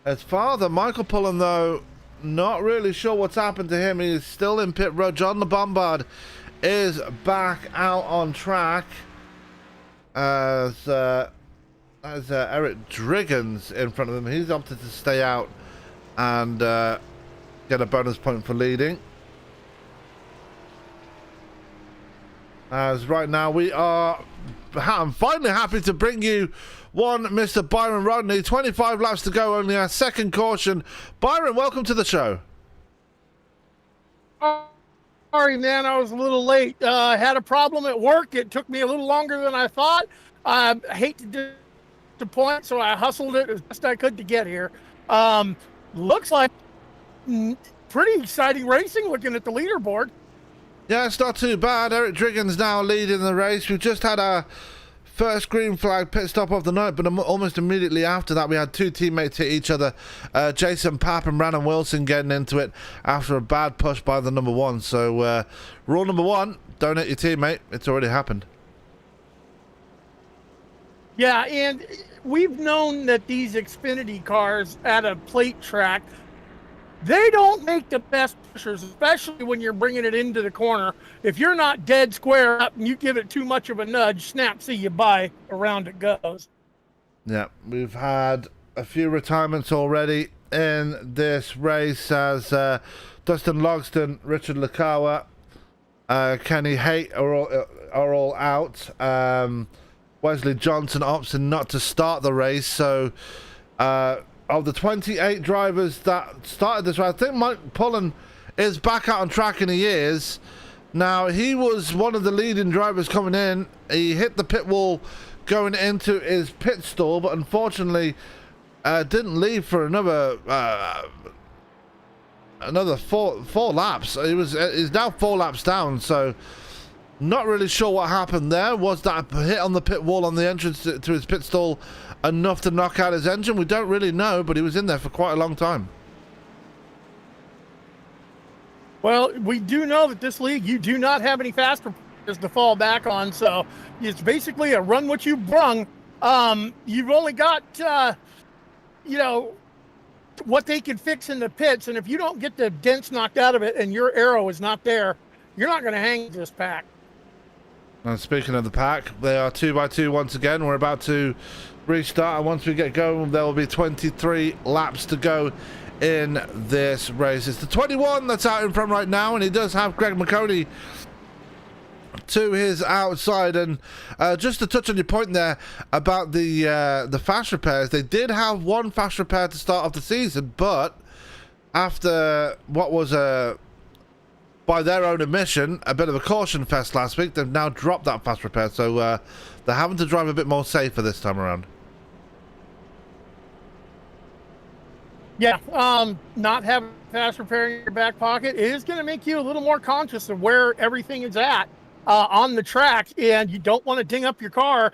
His father, Michael Pullen, though, not really sure what's happened to him. He's still in pit road. John the Bombard is back out on track as Eric Driggins in front of him. He's opted to stay out and get a bonus point for leading. As right now I'm finally happy to bring you one Mr. Byron Rodney. 25 laps to go, only our second caution. Byron, welcome to the show. Sorry, man, I was a little late. Had a problem at work. It took me a little longer than I thought. I hate to disappoint, so I hustled it as best I could to get here. Looks like pretty exciting racing looking at the leaderboard. Yeah, it's not too bad. Eric Driggins now leading the race. We've just had our first green flag pit stop of the night, but almost immediately after that we had two teammates hit each other. Jason Papp and Brandon Wilson getting into it after a bad push by the number one. So rule number one, don't hit your teammate. It's already happened. Yeah, and we've known that these Xfinity cars at a plate track, they don't make the best pushers, especially when you're bringing it into the corner. If you're not dead square up and you give it too much of a nudge, snap, see you bye, around it goes. Yeah, we've had a few retirements already in this race as Dustin Logston, Richard Lakawa, Kenny Haight are all out. Wesley Johnson opting not to start the race, so of the 28 drivers that started this race, I think Mike Pullen is back out on track, and he is. Now, he was one of the leading drivers coming in. He hit the pit wall going into his pit stall, but unfortunately didn't leave for another four laps. He's now 4 laps down, so not really sure what happened there. Was that hit on the pit wall on the entrance to his pit stall enough to knock out his engine? We don't really know, but he was in there for quite a long time. Well, we do know that this league, you do not have any faster players to fall back on, so it's basically a run what you brung. You've only got, what they can fix in the pits, and if you don't get the dents knocked out of it and your arrow is not there, you're not going to hang this pack. And speaking of the pack, they are 2x2 once again. We're about to restart, and once we get going, there will be 23 laps to go in this race. It's the 21 that's out in front right now, and he does have Greg McConey to his outside. And just to touch on your point there about the fast repairs, they did have one fast repair to start off the season, but after what was by their own admission, a bit of a caution fest last week, they've now dropped that fast repair, so they're having to drive a bit more safer this time around. Yeah, not having fast repair in your back pocket is going to make you a little more conscious of where everything is at on the track, and you don't want to ding up your car.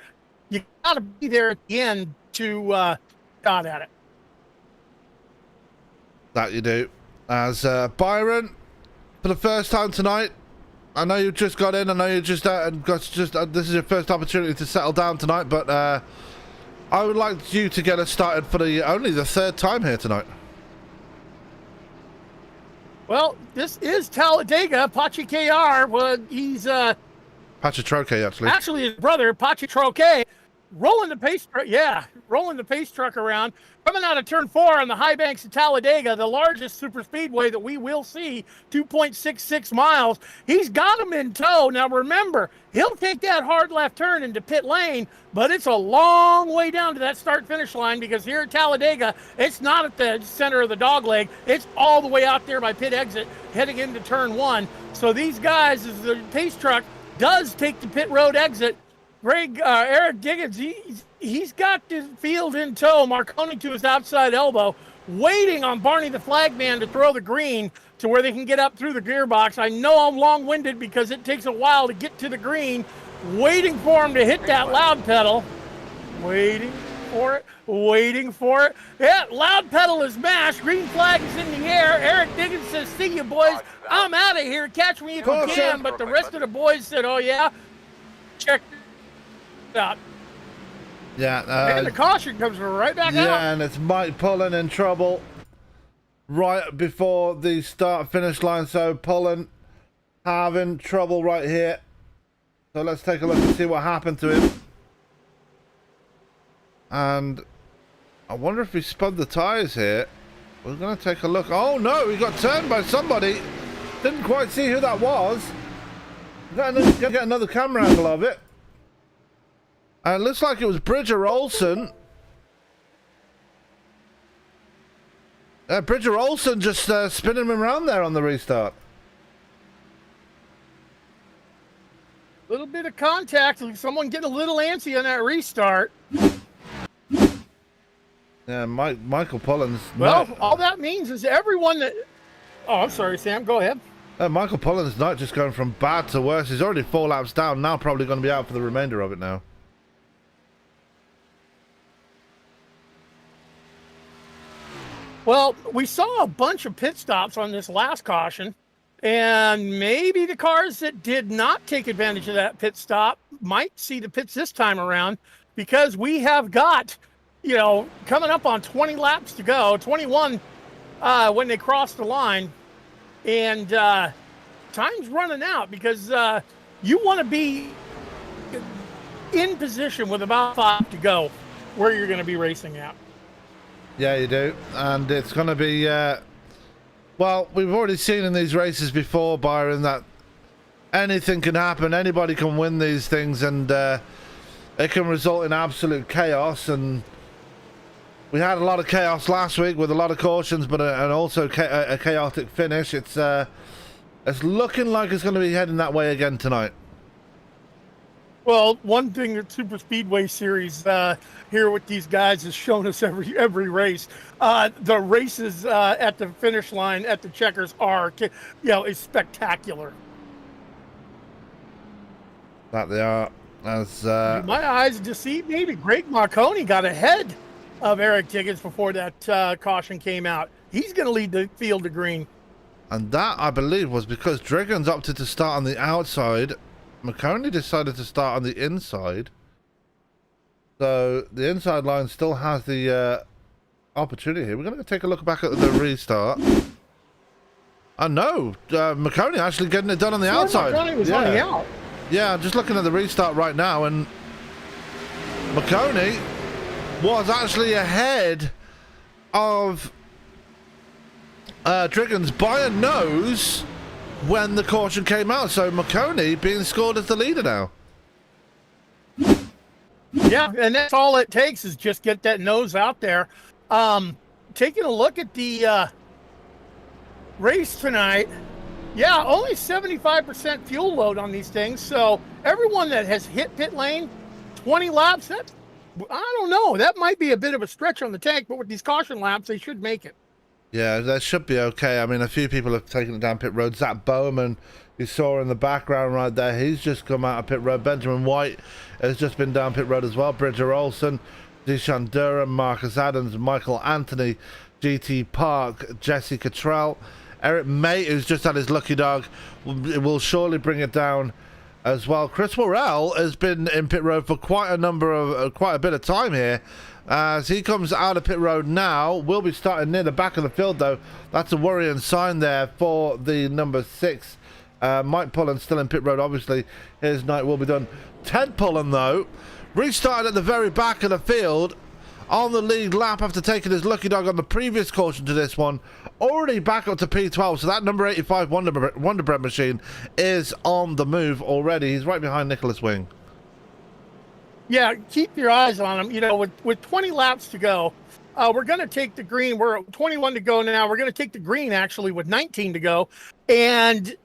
You got to be there at the end to shot at it. That you do. As Byron, for the first time tonight, I know you just got in. I know you just this is your first opportunity to settle down tonight, but I would like you to get us started for only the third time here tonight. Well, this is Talladega. Pachi KR, he's Pachatroke, actually his brother, Pachi Troke, rolling the pace truck around, coming out of turn 4 on the high banks of Talladega, the largest superspeedway that we will see, 2.66 miles. He's got him in tow. Now remember, he'll take that hard left turn into pit lane, but it's a long way down to that start-finish line, because here at Talladega, it's not at the center of the dogleg. It's all the way out there by pit exit, heading into turn 1. So these guys, as the pace truck does take the pit road exit, Eric Diggins, he's got the field in tow, Marconi to his outside elbow, waiting on Barney the flagman to throw the green to where they can get up through the gearbox. I know I'm long-winded because it takes a while to get to the green, waiting for him to hit that loud pedal. Waiting for it. Yeah, loud pedal is mashed. Green flag is in the air. Eric Diggins says, "See you, boys. I'm out of here. Catch me if you can." But the rest of the boys said, "Oh, yeah? Check out." Yeah, and the caution comes right back out. Yeah, and it's Mike Pullen in trouble right before the start-finish line. So Pullen having trouble right here. So let's take a look and see what happened to him. And I wonder if he spun the tires here. We're going to take a look. Oh no, he got turned by somebody. Didn't quite see who that was. Get another camera angle of it. And it looks like it was Bridger Olsen. Bridger Olsen just spinning him around there on the restart. Little bit of contact. Someone getting a little antsy on that restart. Yeah, Michael Pullins. Well, all that means is everyone that... Oh, I'm sorry, Sam. Go ahead. Michael Pullins' night just going from bad to worse. He's already 4 laps down. Now probably going to be out for the remainder of it now. Well, we saw a bunch of pit stops on this last caution, and maybe the cars that did not take advantage of that pit stop might see the pits this time around, because we have got, you know, coming up on 20 laps to go, 21 when they cross the line, and time's running out, because you want to be in position with about 5 to go where you're going to be racing at. Yeah, you do. And it's going to be, well, we've already seen in these races before, Byron, that anything can happen. Anybody can win these things, and it can result in absolute chaos. And we had a lot of chaos last week with a lot of cautions, but and also a chaotic finish. It's looking like it's going to be heading that way again tonight. Well, one thing that Superspeedway Series here with these guys has shown us every race. The races at the finish line at the checkers are, you know, is spectacular. That they are. As my eyes deceive me, but Greg Marconi got ahead of Eric Diggins before that caution came out. He's going to lead the field to green. And that, I believe, was because Driggins opted to start on the outside. McConey decided to start on the inside. So the inside line still has the opportunity here. We're going to take a look back at the restart. No, McConey actually getting it done on the outside. McConey was on the out. Yeah, I'm just looking at the restart right now, and McConey was actually ahead of Driggins by a nose when the caution came out. So McConey being scored as the leader now. Yeah, and that's all it takes is just get that nose out there. Taking a look at the race tonight, yeah, only 75% fuel load on these things. So everyone that has hit pit lane, 20 laps, that, I don't know. That might be a bit of a stretch on the tank, but with these caution laps, they should make it. Yeah, that should be okay. I mean, a few people have taken it down pit road. Zach Bowman, you saw in the background right there, he's just come out of pit road. Benjamin White has just been down pit road as well. Bridger Olsen, Deshaun Durham, Marcus Adams, Michael Anthony, GT Park, Jesse Cottrell, Eric May, who's just had his lucky dog, will surely bring it down as well. Chris Worrell has been in pit road for quite a bit of time here. As he comes out of pit road now, will be starting near the back of the field though. That's a worrying sign there for the number 6. Mike Pullen still in pit road, obviously. His night will be done. Ted Pullen though, restarted at the very back of the field on the lead lap after taking his lucky dog on the previous caution to this one. Already back up to P12, so that number 85 Wonder Bread machine is on the move already. He's right behind Nicholas Wing. Yeah, keep your eyes on him. You know, with 20 laps to go, we're going to take the green. We're at 21 to go now. We're going to take the green, actually, with 19 to go. And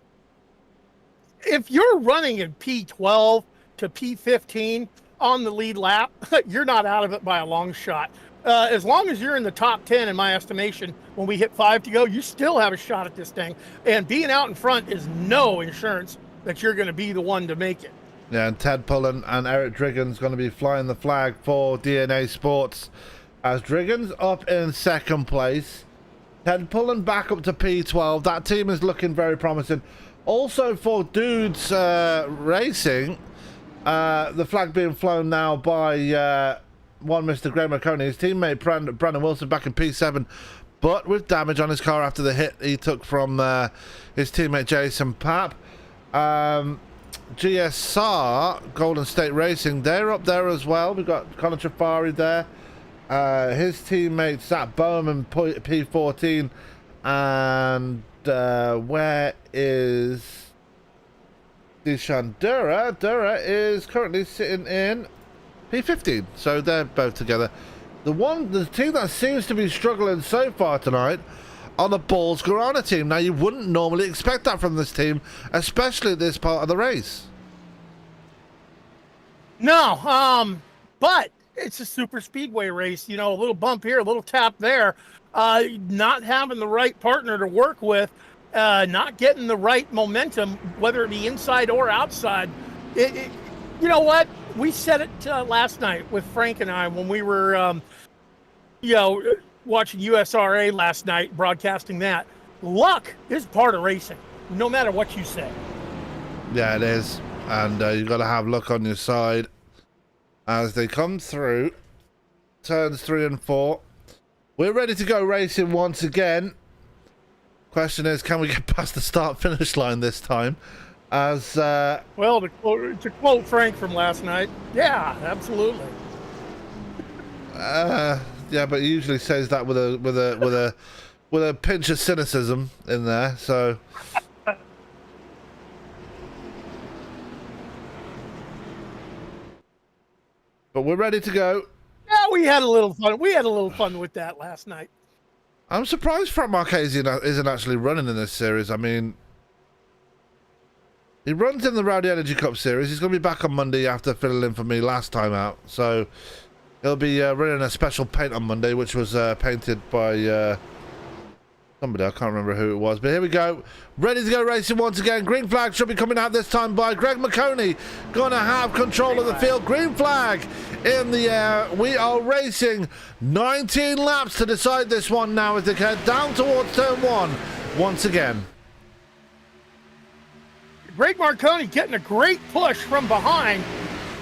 if you're running in P12 to P15 on the lead lap, you're not out of it by a long shot. As long as you're in the top 10, in my estimation, when we hit 5 to go, you still have a shot at this thing. And being out in front is no insurance that you're going to be the one to make it. Yeah, and Ted Pullen and Eric Driggins going to be flying the flag for DNA Sports. As Driggins up in second place. Ted Pullen back up to P12. That team is looking very promising. Also for Dudes Racing, the flag being flown now by one Mr. Greg Marconi. His teammate Brandon Wilson back in P7, but with damage on his car after the hit he took from his teammate Jason Papp. GSR, Golden State Racing, they're up there as well. We've got Colin Trafari there. His teammate, Zach Bowman, P14. And where is Dishan Dura? Dura is currently sitting in P15. So they're both together. The team that seems to be struggling so far tonight are the Balls Guarana team. Now, you wouldn't normally expect that from this team, especially at this part of the race. No, but it's a super speedway race. You know, a little bump here, a little tap there. Not having the right partner to work with, not getting the right momentum, whether it be inside or outside. You know what? We said it last night with Frank and I when we were, watching USRA last night, broadcasting that. Luck is part of racing, no matter what you say. Yeah, it is. And you've got to have luck on your side as they come through turns 3 and 4. We're ready to go racing once again. Question is, can we get past the start-finish line this time? As well, to quote Frank from last night, yeah, absolutely. Yeah, but he usually says that with a pinch of cynicism in there. So. But we're ready to go. Yeah, we had a little fun. We had a little fun with that last night. I'm surprised Frank Marchese isn't actually running in this series. I mean, he runs in the Rowdy Energy Cup series. He's going to be back on Monday after filling in for me last time out. So he'll be running a special paint on Monday, which was painted by somebody. I can't remember who it was. But here we go. Ready to go racing once again. Green flag should be coming out this time by Greg McConey. Going to have control of the field. Green flag in the air. We are racing 19 laps to decide this one now as they head down towards turn 1 once again. Greg Marconi getting a great push from behind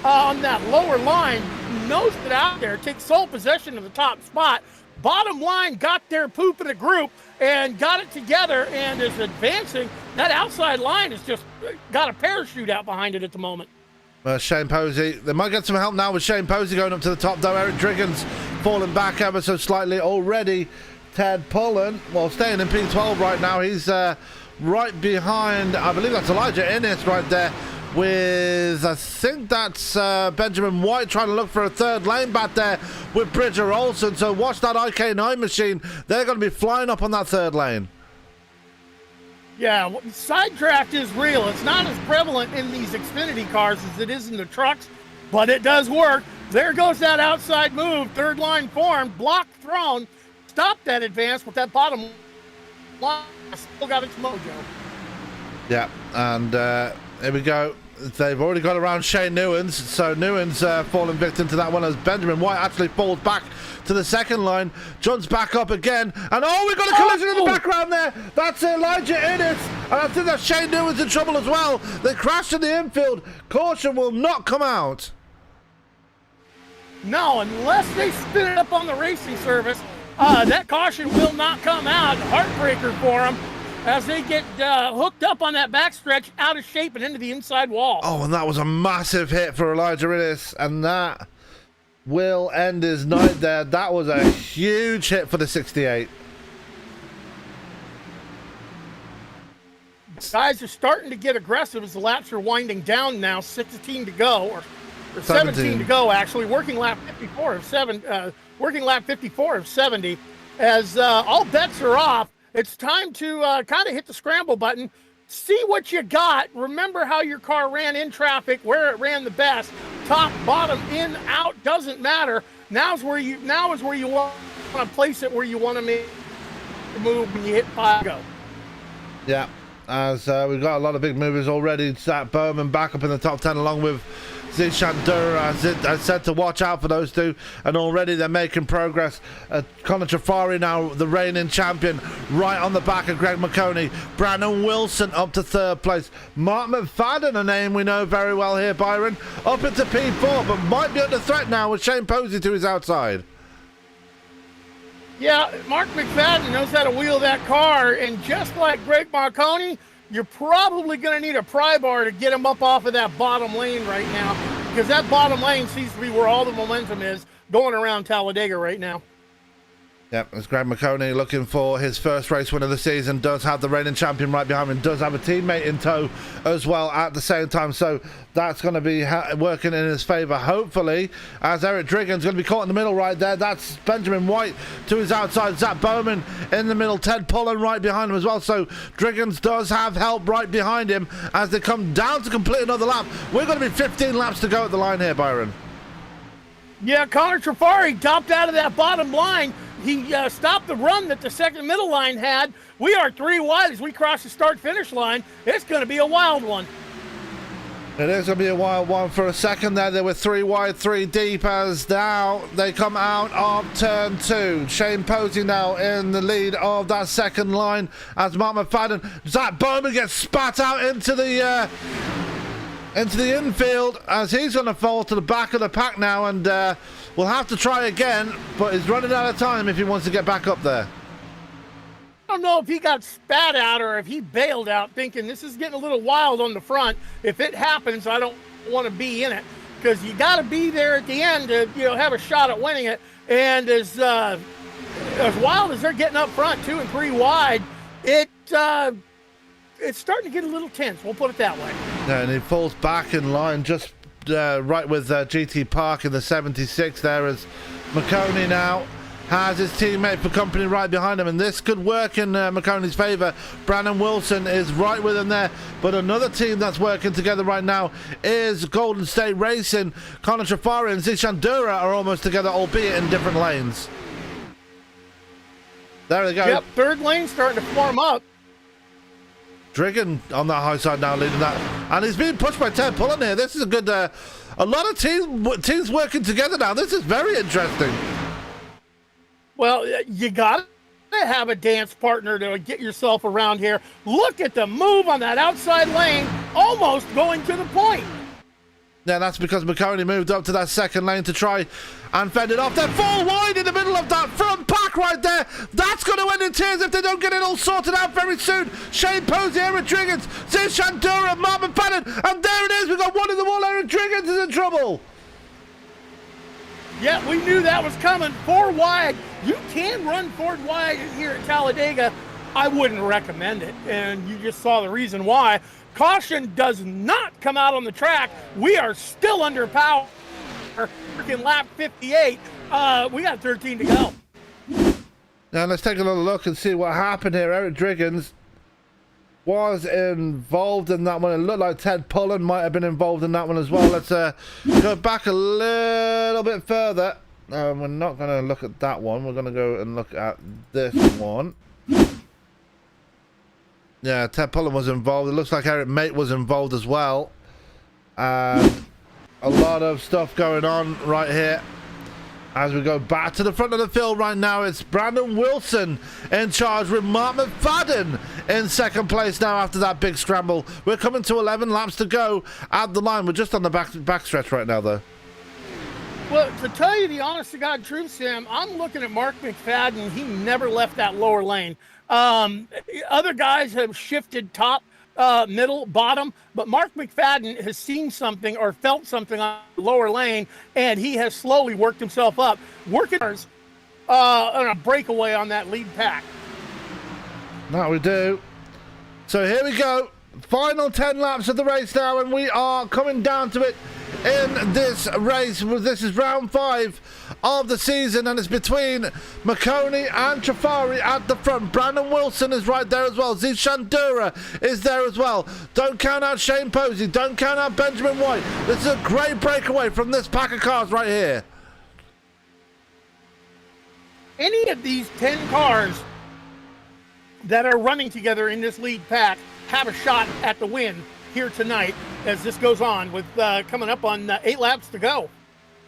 on that lower line. Nosed it out there, takes sole possession of the top spot. Bottom line got their poop in a group and got it together and is advancing. That outside line has just got a parachute out behind it at the moment. Shane Posey. They might get some help now with Shane Posey going up to the top, though. Eric Driggins falling back ever so slightly already. Ted Pullen, well, staying in P12 right now. He's right behind, I believe that's Elijah Innes right there with, I think that's Benjamin White trying to look for a third lane back there with Bridger Olsen. So watch that IK9 machine. They're going to be flying up on that third lane. Yeah, side draft is real. It's not as prevalent in these Xfinity cars as it is in the trucks, but it does work. There goes that outside move. Third line formed, block thrown. Stop that advance with that bottom line. Still got its mojo. Yeah, and here we go. They've already got around Shane Newens, so Newens falling victim to that one as Benjamin White actually falls back to the second line, jumps back up again, and oh, we've got a collision in the background there. That's Elijah Innes, and I think that Shane Newens in trouble as well. They crashed in the infield. Caution will not come out. No, unless they spin it up on the racing service, that caution will not come out. Heartbreaker for them as they get hooked up on that backstretch, out of shape and into the inside wall. Oh, and that was a massive hit for Elijah Innes, and that will end his night there. That was a huge hit for the 68. Guys are starting to get aggressive as the laps are winding down now. 16 to go, or 17 to go actually. Working lap 54 of 70. As all bets are off, it's time to kind of hit the scramble button. See what you got. Remember how your car ran in traffic, where it ran the best. Top, bottom, in, out, doesn't matter. Now is where you want to place it, where you want to make the move when you hit 5 go. Yeah, as we've got a lot of big movers already. Zach Bowman back up in the top 10 along with Zishandur. I said to watch out for those two, and already they're making progress. Conor Trafari now the reigning champion, right on the back of Greg McConey. Brandon Wilson up to third place. Mark McFadden, a name we know very well here, Byron, up into P4, but might be under threat now with Shane Posey to his outside. Yeah, Mark McFadden knows how to wheel that car, and just like Greg Marconi, you're probably going to need a pry bar to get him up off of that bottom lane right now, because that bottom lane seems to be where all the momentum is going around Talladega right now. Yep, as Greg McConey looking for his first race win of the season, does have the reigning champion right behind him, does have a teammate in tow as well at the same time, so that's going to be working in his favour, hopefully, as Eric Driggan's going to be caught in the middle right there. That's Benjamin White to his outside, Zach Bowman in the middle, Ted Pullen right behind him as well, so Driggans does have help right behind him as they come down to complete another lap. We're going to be 15 laps to go at the line here, Byron. Yeah, Connor Trafari topped out of that bottom line. He stopped the run that the second middle line had. We are 3 wide as we cross the start-finish line. It's going to be a wild one. It is going to be a wild one. For a second there, they were 3 wide, 3 deep, as now they come out of turn 2. Shane Posey now in the lead of that second line as Mark McFadden. Zach Bowman gets spat out into the infield as he's going to fall to the back of the pack now, and we'll have to try again, but he's running out of time if he wants to get back up there. I don't know if he got spat out or if he bailed out thinking this is getting a little wild on the front. If it happens, I don't want to be in it, because you got to be there at the end to have a shot at winning it. And as wild as they're getting up front, 2 and 3 wide, it's starting to get a little tense. We'll put it that way. Yeah, and he falls back in line just right with GT Park in the 76 there, as McConey now has his teammate for company right behind him, and this could work in McConey's favour. Brandon Wilson is right with him there, but another team that's working together right now is Golden State Racing. Connor Trafari and Zishandura are almost together, albeit in different lanes. There they go. Yep, third lane starting to form up. Driggan on that high side now leading that, and he's being pushed by Ted Pullen here. This is a good a lot of teams working together now. This is very interesting. Well, you got to have a dance partner to get yourself around here. Look at the move on that outside lane, almost going to the point. Yeah, that's because McConey moved up to that second lane to try and fend it off. They're 4 wide in the middle of that front pack right there. That's going to end in tears if they don't get it all sorted out very soon. Shane Posey, Eric Driggans, Zishandura, Mark McFadden, and there it is. We've got one of them all. Eric Driggans is in trouble. Yeah, we knew that was coming. 4 wide. You can run 4 wide here at Talladega. I wouldn't recommend it, and you just saw the reason why. Caution does not come out on the track. We are still under power. Freaking lap 58. We got 13 to go. Now let's take a little look and see what happened here. Eric Driggans was involved in that one. It looked like Ted Pullen might have been involved in that one as well. Let's go back a little bit further. We're not going to look at that one. We're going to go and look at this one. Yeah, Ted Pullen was involved. It looks like Eric Mate was involved as well. A lot of stuff going on right here. As we go back to the front of the field right now, it's Brandon Wilson in charge with Mark McFadden in second place now after that big scramble. We're coming to 11 laps to go at the line. We're just on the backstretch right now, though. Well, to tell you the honest to God truth, Sam, I'm looking at Mark McFadden. He never left that lower lane. Other guys have shifted top, middle, bottom, but Mark McFadden has seen something or felt something on the lower lane, and he has slowly worked himself up, working on a breakaway on that lead pack. That we do. So here we go. Final 10 laps of the race now, and we are coming down to it in this race. This is round 5 of the season, and it's between McConey and Trafari at the front. Brandon Wilson is right there as well. Zishandura is there as well. Don't count out Shane Posey. Don't count out Benjamin White. This is a great breakaway from this pack of cars right here. Any of these 10 cars that are running together in this lead pack have a shot at the win here tonight as this goes on with coming up on 8 laps to go.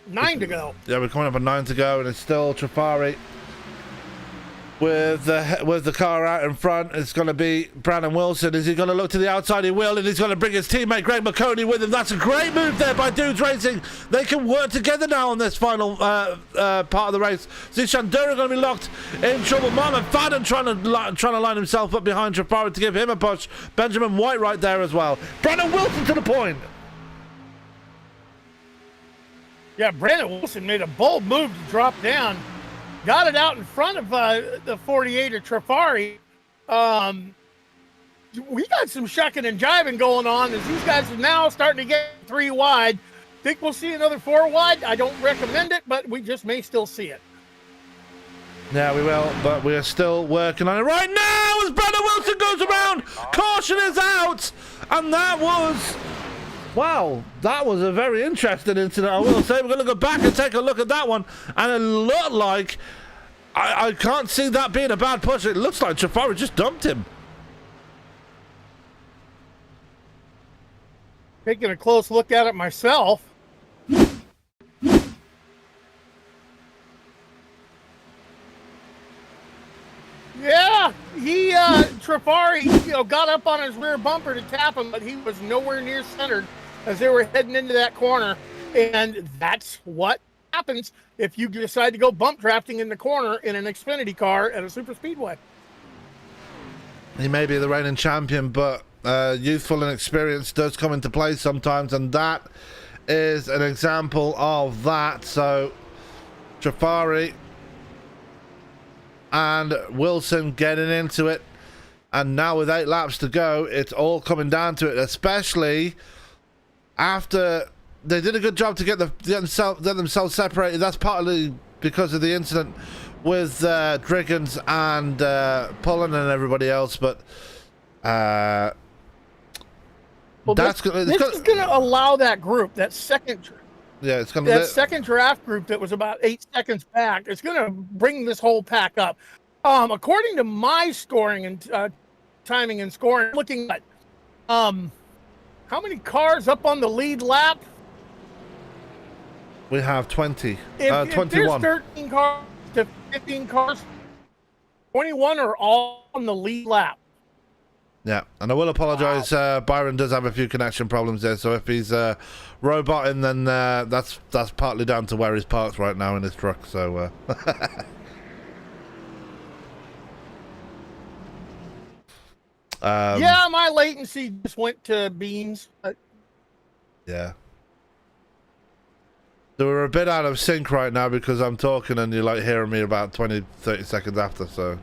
9 to go. Yeah, we're coming up on 9 to go, and it's still Trafari with the car out in front. It's going to be Brandon Wilson. Is he going to look to the outside? He will, and he's going to bring his teammate Greg McConey with him. That's a great move there by Dudes Racing. They can work together now on this final part of the race. Zishan Dura going to be locked in trouble. Marlon Fadden trying to line himself up behind Trafari to give him a push. Benjamin White right there as well. Brandon Wilson to the point. Yeah, Brandon Wilson made a bold move to drop down. Got it out in front of the 48 of Trafari. We got some shucking and jiving going on as these guys are now starting to get 3 wide. Think we'll see another 4 wide? I don't recommend it, but we just may still see it. Yeah, we will, but we are still working on it right now as Brandon Wilson goes around. Caution is out, and that was... Wow, that was a very interesting incident, I will say. We're going to go back and take a look at that one, and it looked like... I can't see that being a bad push. It looks like Trafari just dumped him. Taking a close look at it myself. Yeah, Trafari, got up on his rear bumper to tap him, but he was nowhere near centered as they were heading into that corner. And that's what happens if you decide to go bump drafting in the corner in an Xfinity car at a super speedway. He may be the reigning champion, but youthful and experience does come into play sometimes, and that is an example of that. So Trafari and Wilson getting into it, and now with 8 laps to go, it's all coming down to it, especially after they did a good job to get themselves separated. That's partly because of the incident with Driggins and Pullen and everybody else, but this is going to allow that group, that second draft group that was about 8 seconds back, it's going to bring this whole pack up. According to my scoring and timing and scoring, looking at how many cars up on the lead lap? We have 20. If 21. There's 13 cars to 15 cars, 21 are all on the lead lap. Yeah, and I will apologise. Byron does have a few connection problems there, so if he's roboting, then that's partly down to where he's parked right now in his truck. So. Yeah, my latency just went to beans. Yeah. So we're a bit out of sync right now because I'm talking and you're like hearing me about 20-30 seconds after, so.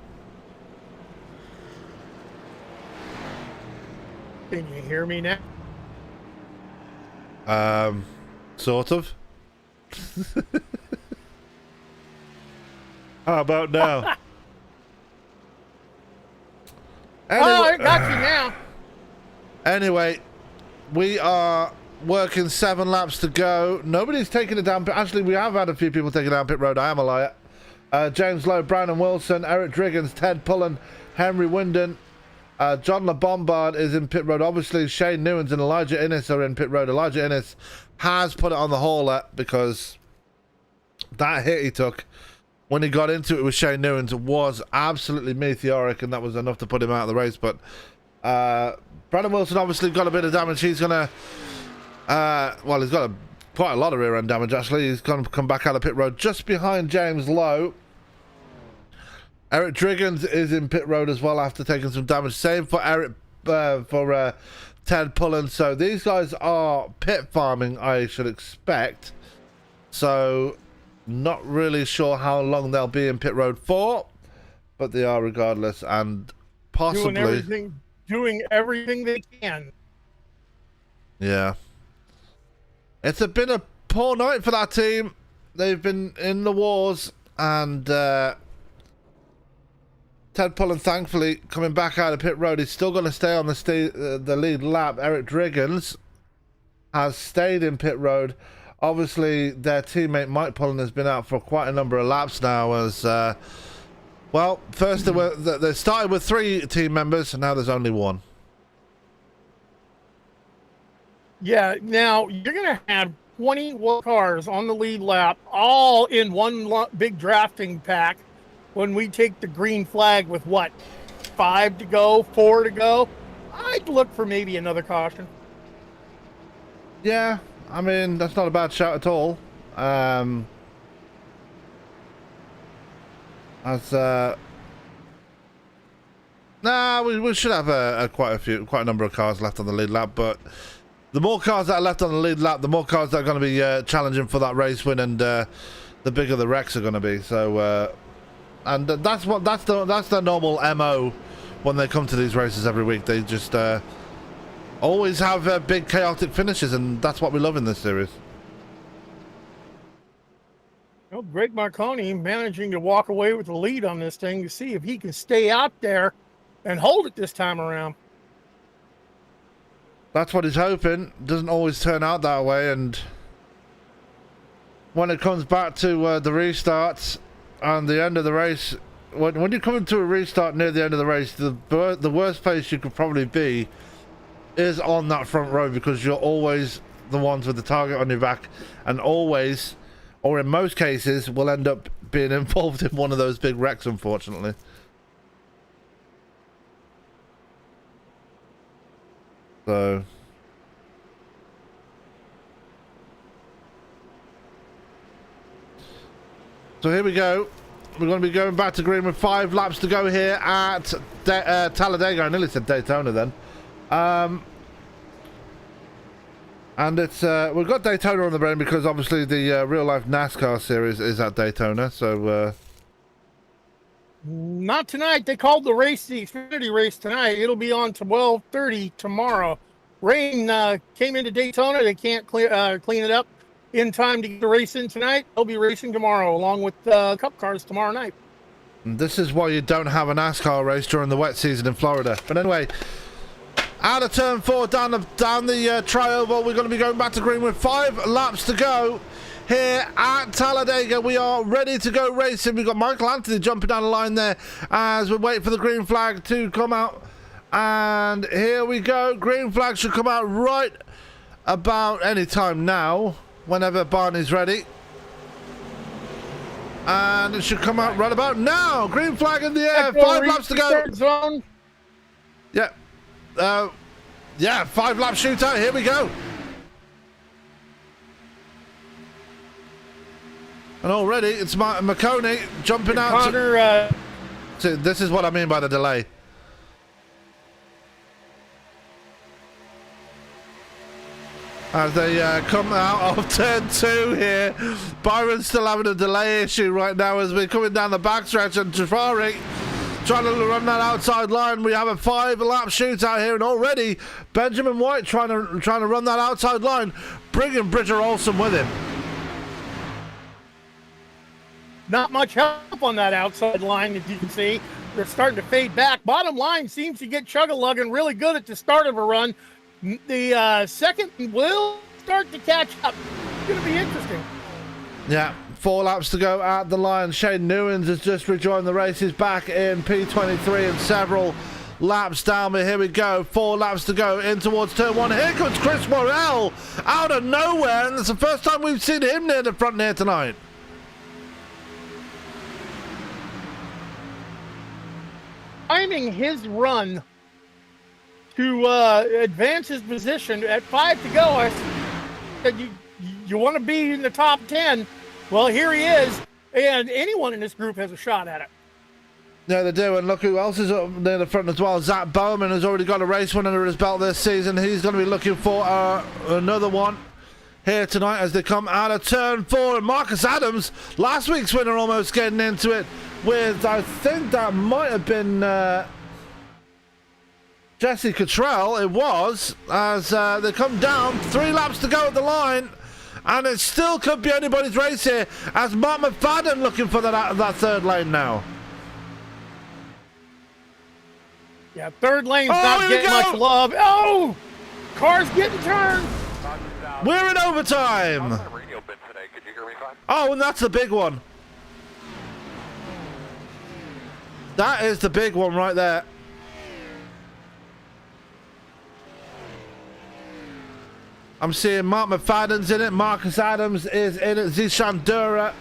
Can you hear me now? Sort of. How about now? Anyway, oh, I got you now. Anyway, we are working 7 laps to go. Nobody's taking it down. Actually, we have had a few people taking down pit road. I am a liar. James Lowe, Brandon Wilson, Eric Driggins, Ted Pullen, Henry Winden, John LeBombard is in pit road. Obviously, Shane Newens and Elijah Innes are in pit road. Elijah Innes has put it on the hauler because that hit he took when he got into it with Shane Newens was absolutely meteoric, and that was enough to put him out of the race. But Brandon Wilson obviously got a bit of damage. He's going to, well, he's got quite a lot of rear end damage, actually. He's going to come back out of pit road just behind James Lowe. Eric Driggins is in pit road as well after taking some damage. Same for Ted Pullen. So these guys are pit farming, I should expect. So not really sure how long they'll be in pit road for, but they are regardless, and possibly doing everything they can. Yeah, it's been a poor night for that team. They've been in the wars, and Ted Pullen, thankfully, coming back out of pit road. He's still going to stay on the lead lap. Eric Driggins has stayed in pit road. Obviously, their teammate Mike Pullen has been out for quite a number of laps now. As well, first they started with 3 team members, and now there's only 1. Yeah, now you're going to have 20 cars on the lead lap, all in one big drafting pack. when we take the green flag with what, 5 to go, 4 to go, I'd look for maybe another caution. Yeah, I mean, that's not a bad shout at all. We should have quite a number of cars left on the lead lap, but the more cars that are left on the lead lap, the more cars that are going to be challenging for that race win, and the bigger the wrecks are going to be. So, and that's the normal MO when they come to these races every week. They just always have big chaotic finishes, and that's what we love in this series. Well, Greg Marconi managing to walk away with the lead on this thing to see if he can stay out there and hold it this time around. That's what he's hoping. Doesn't always turn out that way, and when it comes back to the restarts and the end of the race, when you come into a restart near the end of the race, the worst place you could probably be is on that front row, because you're always the ones with the target on your back, and always, or in most cases, will end up being involved in one of those big wrecks, unfortunately. So here we go. We're going to be going back to green with 5 laps to go here at Talladega. I nearly said Daytona then. And it's we've got Daytona on the brain because obviously the real life NASCAR series is at Daytona. So not tonight. They called the race the Xfinity race tonight. It'll be on 12:30 tomorrow. Rain came into Daytona. They can't clean it up in time to get the race in tonight. They'll be racing tomorrow along with Cup cars tomorrow night. And this is why you don't have a NASCAR race during the wet season in Florida. But anyway, out of turn 4 down the tri-oval, we're going to be going back to green with 5 laps to go here at Talladega. We are ready to go racing. We've got Michael Anthony jumping down the line there as we wait for the green flag to come out. And here we go. Green flag should come out right about any time now, whenever Barney's ready. And it should come out right about now. Green flag in the air. 5 laps to go. Zone. Yeah. Yeah, 5 lap shootout. Here we go. And already it's Marconi jumping out. Connor, So this is what I mean by the delay. As they come out of turn 2 here. Byron's still having a delay issue right now as we're coming down the backstretch, and Jafari trying to run that outside line. We have a 5 lap shootout here, and already Benjamin White trying to run that outside line, bringing Bridger Olsen with him. not much help on that outside line, as you can see. They're starting to fade back. Bottom line seems to get chug-a-lugging really good at the start of a run. The second will start to catch up. It's going to be interesting. Yeah, 4 laps to go at the line. Shane Newens has just rejoined the race. He's back in P23 and several laps down. But here we go. 4 laps to go in towards turn 1. Here comes Chris Morrell out of nowhere. And it's the first time we've seen him near the front here tonight. Timing his run to advance his position at 5 to go. I said, you want to be in the top 10. Well, here he is, and anyone in this group has a shot at it. Yeah, they do, and look who else is up near the front as well. Zach Bowman has already got a race win under his belt this season. He's going to be looking for another one here tonight as they come out of turn 4. And Marcus Adams, last week's winner, almost getting into it with, I think that might have been Jesse Cottrell. It was, as they come down. 3 laps to go at the line. And it still could be anybody's race here as Mark McFadden looking for that third lane now. Yeah, third lane's not getting much love. Oh! Car's getting turned. We're in overtime. Oh, and that's the big one. That is the big one right there. I'm seeing Mark McFadden's in it. Marcus Adams is in it. Zishan Dura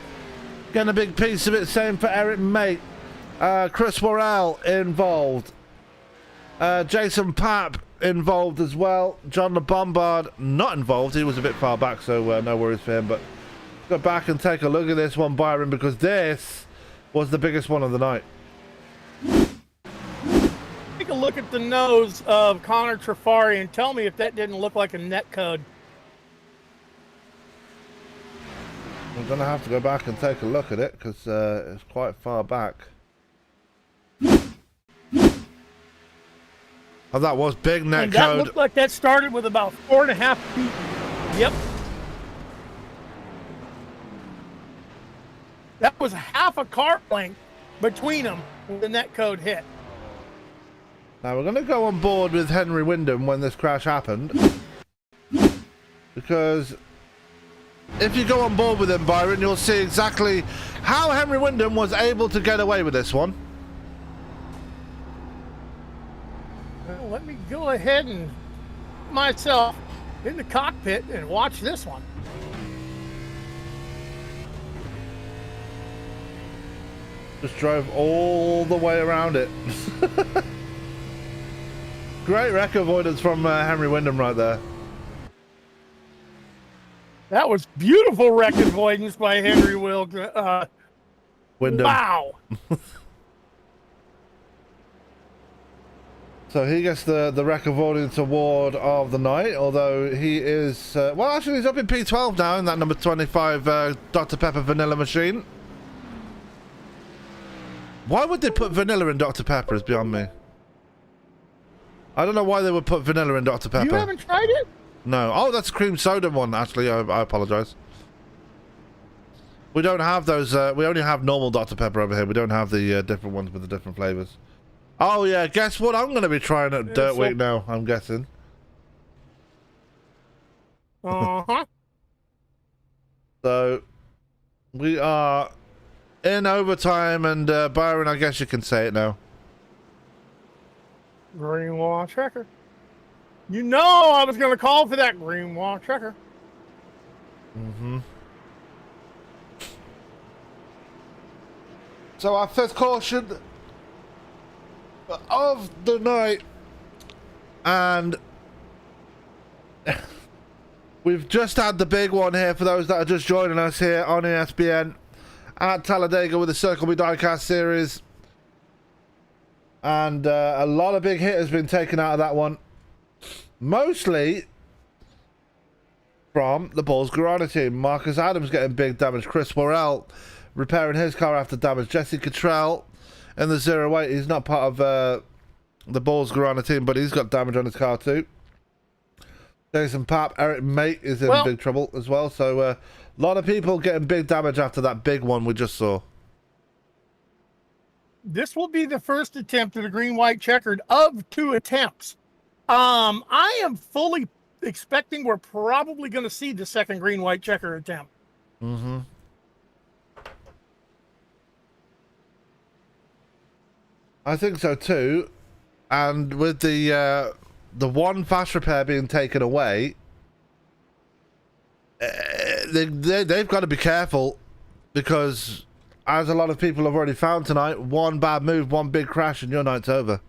getting a big piece of it. Same for Eric Mate. Chris Morrell involved. Jason Papp involved as well. John the Bombard not involved. He was a bit far back, so no worries for him. But go back and take a look at this one, Byron, because this was the biggest one of the night. Take a look at the nose of Connor Trafari and tell me if that didn't look like a net code. I'm going to have to go back and take a look at it because it's quite far back. Oh, that was big net And code. that looked like that started with about 4.5 feet. Yep. That was half a car length between them when the net code hit. Now we're going to go on board with Henry Wyndham when this crash happened. Because if you go on board with him, Byron, you'll see exactly how Henry Wyndham was able to get away with this one. Well, let me go ahead and put myself in the cockpit and watch this one. Just drove all the way around it. Great wreck avoidance from Henry Wyndham right there. That was beautiful wreck avoidance by Henry Wyndham. Wow. So he gets the wreck avoidance award of the night, although he is... well, actually, he's up in P12 now in that number 25 Dr. Pepper Vanilla machine. Why would they put vanilla in Dr. Pepper is beyond me. I don't know why they would put vanilla in Dr. Pepper. You haven't tried it? No. Oh, that's cream soda one, actually. I apologize. We don't have those. We only have normal Dr. Pepper over here. We don't have the different ones with the different flavors. Oh, yeah. Guess what I'm going to be trying at Dirt Week now, I'm guessing. Uh-huh. So, we are in overtime, and Byron, I guess you can say it now. Green wall checker. You know I was going to call for that green wall checker. Mm-hmm. So our fifth caution of the night, and we've just had the big one here for those that are just joining us here on ESPN at Talladega with the Circle B Diecast series. And a lot of big hit has been taken out of that one. Mostly from the Bulls Guarani team. Marcus Adams getting big damage. Chris Morrell repairing his car after damage. Jesse Cottrell in the 0-8. He's not part of the Bulls Guarani team, but he's got damage on his car too. Jason Papp, Eric Mate is in big trouble as well. So a lot of people getting big damage after that big one we just saw. This will be the first attempt at a green-white checkered of 2 attempts. I am fully expecting we're probably going to see the second green-white checker attempt. Mm-hmm. I think so too. And with the one fast repair being taken away, they've got to be careful, because as a lot of people have already found tonight, one bad move, one big crash, and your night's over.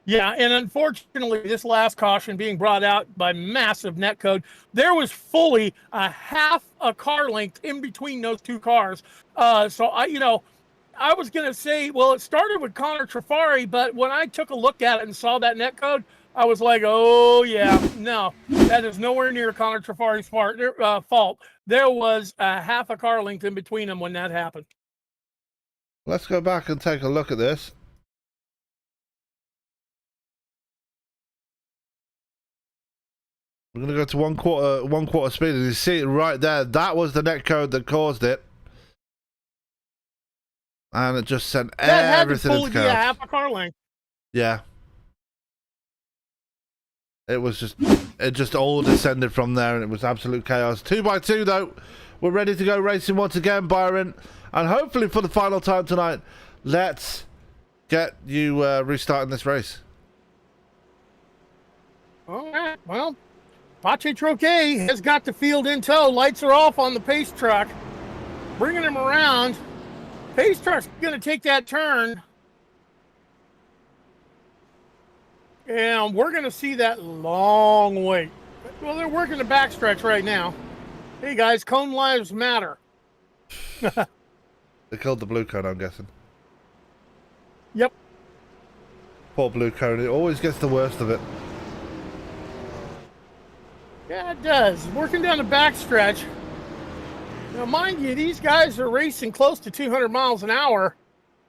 Yeah, and unfortunately, this last caution being brought out by massive net code, there was fully a half a car length in between those 2 cars. So I was going to say, well, it started with Connor Trafari, but when I took a look at it and saw that net code, I was like, oh, yeah, no, that is nowhere near Connor Trafari's fault. There was a half a car length in between them when that happened. Let's go back and take a look at this. We're going to go to one quarter speed, and you see it right there. That was the net code that caused it. And it just sent everything into chaos. That had to fully be a half a car length. Yeah. It just all descended from there, and it was absolute chaos. 2x2 though. We're ready to go racing once again, Byron. And hopefully for the final time tonight, let's get you restarting this race. All right, well, Pache Troquet has got the field in tow. Lights are off on the pace track. bringing him around. Pace truck's going to take that turn. And we're going to see that long wait. Well, they're working the backstretch right now. Hey, guys, cone lives matter. They killed the blue cone, I'm guessing. Yep. Poor blue cone. It always gets the worst of it. Yeah, it does. Working down the backstretch. Now, mind you, these guys are racing close to 200 miles an hour.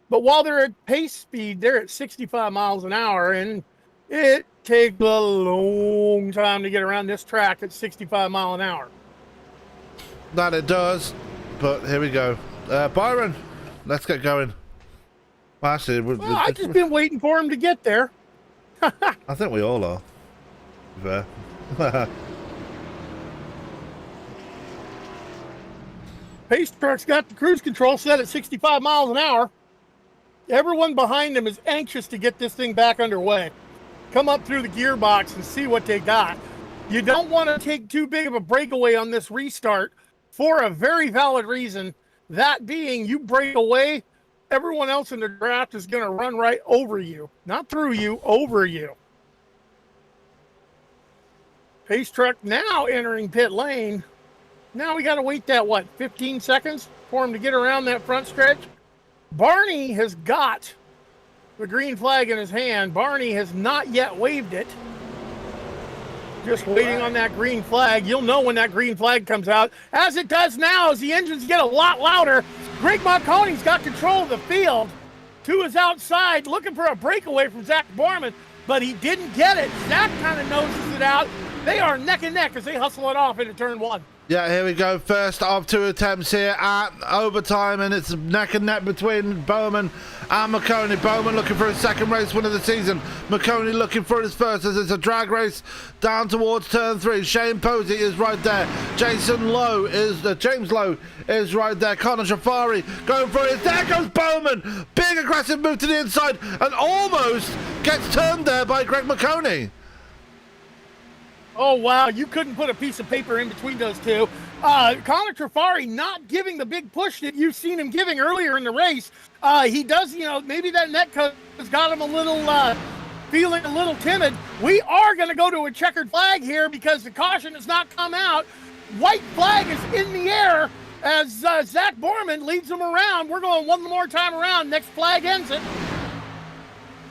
But while they're at pace speed, they're at 65 miles an hour. And it takes a long time to get around this track at 65 mile an hour. That it does. But here we go. Byron, let's get going. Well, actually, I've just been waiting for him to get there. I think we all are. Fair. Pace truck's got the cruise control set at 65 miles an hour. Everyone behind them is anxious to get this thing back underway. Come up through the gearbox and see what they got. You don't want to take too big of a breakaway on this restart for a very valid reason. That being, you break away, everyone else in the draft is going to run right over you. Not through you, over you. Pace truck now entering pit lane. Now we got to wait that, 15 seconds for him to get around that front stretch? Barney has got the green flag in his hand. Barney has not yet waved it. Just waiting on that green flag. You'll know when that green flag comes out, as it does now as the engines get a lot louder. Greg Marconi's got control of the field. To his outside, looking for a breakaway from Zach Borman, but he didn't get it. Zach kind of noses it out. They are neck and neck as they hustle it off into turn one. Yeah, here we go. First of two attempts here at overtime, and it's neck and neck between Bowman and McConey. Bowman looking for his second race win of the season. McConey looking for his first, as it's a drag race down towards turn three. Shane Posey is right there. James Lowe is right there. Connor Jafari going for it. There goes Bowman. Big aggressive move to the inside, and almost gets turned there by Greg McConey. Oh, wow. You couldn't put a piece of paper in between those two. Connor Trafari not giving the big push that you've seen him giving earlier in the race. He does, maybe that net cut has got him a little, feeling a little timid. We are going to go to a checkered flag here because the caution has not come out. White flag is in the air as Zach Borman leads him around. We're going one more time around. Next flag ends it.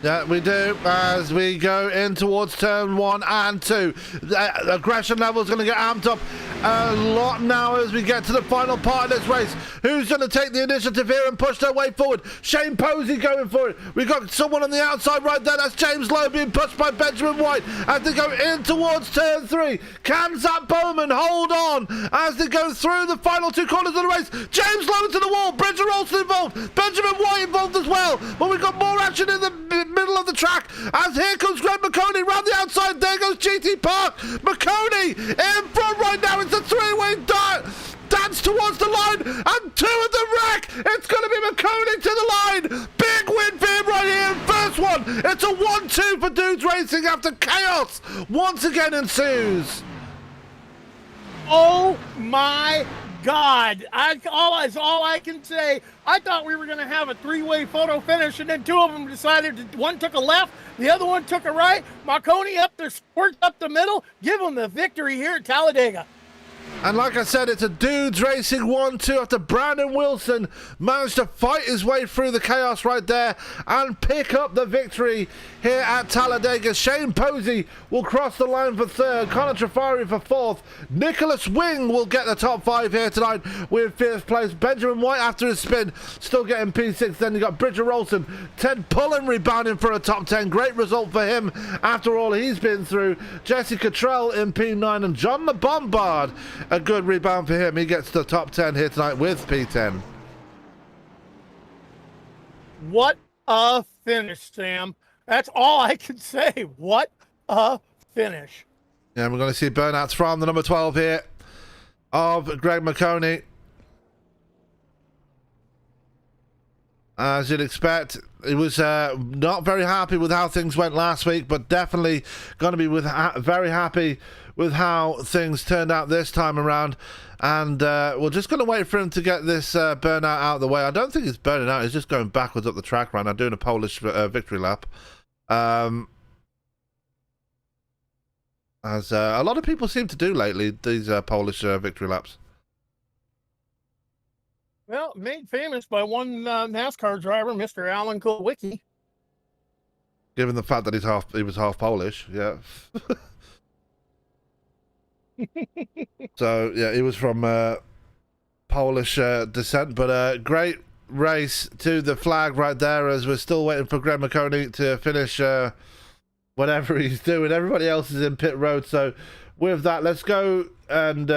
Yeah, we do, as we go in towards turn 1 and 2. The aggression level is going to get amped up a lot now as we get to the final part of this race. Who's going to take the initiative here and push their way forward? Shane Posey going for it. We've got someone on the outside right there. That's James Lowe being pushed by Benjamin White as they go in towards turn 3. Can Zach Bowman hold on as they go through the final two corners of the race? James Lowe to the wall. Bridger also involved. Benjamin White involved as well. But we've got more action in the middle of the track as here comes Greg McConey round the outside. There goes GT Park. McConey in front right now. It's a three-way dance towards the line and two at the wreck. It's going to be McConey to the line. Big win for him right here. First one. It's a 1-2 for Dudes Racing after chaos once again ensues. Oh my God, all I can say. I thought we were going to have a three-way photo finish, and then two of them decided one took a left, the other one took a right. Marconi up there, squirts up the middle, give them the victory here at Talladega. And like I said, it's a Dudes Racing 1-2 after Brandon Wilson managed to fight his way through the chaos right there and pick up the victory here at Talladega. Shane Posey will cross the line for third. Connor Trafari for fourth. Nicholas Wing will get the top five here tonight with fifth place. Benjamin White after his spin still getting P6. Then you got Bridger Rolson. Ted Pullen rebounding for a top 10. Great result for him after all he's been through. Jesse Cottrell in P9 and John the Bombard. A good rebound for him. He gets the top 10 here tonight with P10. What a finish, Sam. That's all I can say. What a finish. Yeah, we're going to see burnouts from the number 12 here of Greg McConey. As you'd expect, he was not very happy with how things went last week, but definitely going to be very happy with how things turned out this time around. And we're just going to wait for him to get this burnout out of the way. I don't think he's burning out. He's just going backwards up the track right now, doing a Polish victory lap. As a lot of people seem to do lately, these Polish victory laps. Well, made famous by one NASCAR driver, Mr. Alan Kulwicki. Given the fact that he was half Polish, yeah. So yeah, he was from Polish descent, but great race to the flag right there. As we're still waiting for Greg McConey to finish whatever he's doing. Everybody else is in pit road. So with that, let's go and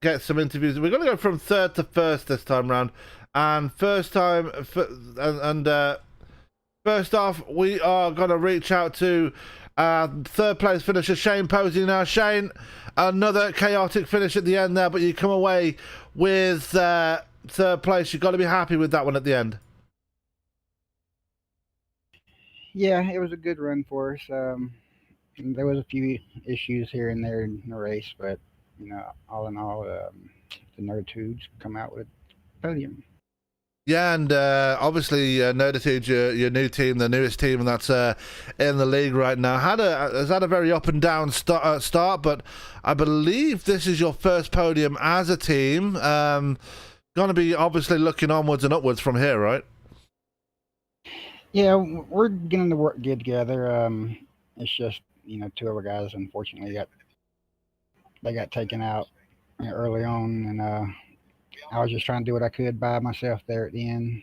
get some interviews. We're going to go from third to first this time round. And first off, we are going to reach out to third place finisher Shane Posey. Now, Shane, another chaotic finish at the end there, but you come away with third place. You've got to be happy with that one at the end. Yeah, it was a good run for us. There was a few issues here and there in the race, but all in all, the Nerditudes come out with a podium. Yeah, and obviously Nerditude, your new team, the newest team, and that's in the league right now. Has had a very up and down start, but I believe this is your first podium as a team. Going to be obviously looking onwards and upwards from here, right? Yeah, we're getting to work good together. It's just two of our guys unfortunately got taken out early on, and I was just trying to do what I could by myself there at the end.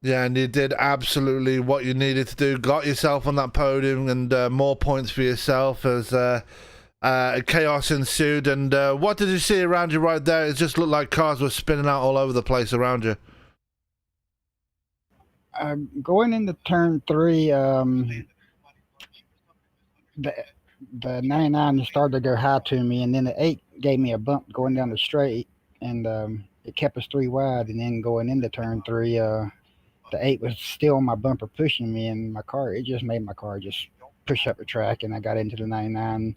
Yeah, and you did absolutely what you needed to do. Got yourself on that podium and more points for yourself as chaos ensued. And what did you see around you right there? It just looked like cars were spinning out all over the place around you. Going into turn 3, the 99 started to go high to me, and then the 8 gave me a bump going down the straight, and it kept us 3 wide. And then going into turn 3, the 8 was still on my bumper pushing me, and it just made my car just push up the track, and I got into the 99.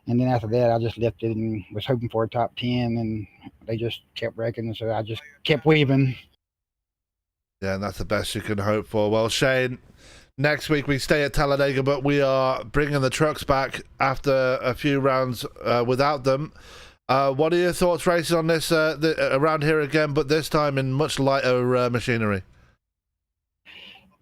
And then after that, I just lifted and was hoping for a top 10, and they just kept wrecking, so I just kept weaving. Yeah, and that's the best you can hope for. Well, Shane, next week we stay at Talladega, but we are bringing the trucks back after a few rounds without them. What are your thoughts racing on this around here again, but this time in much lighter machinery?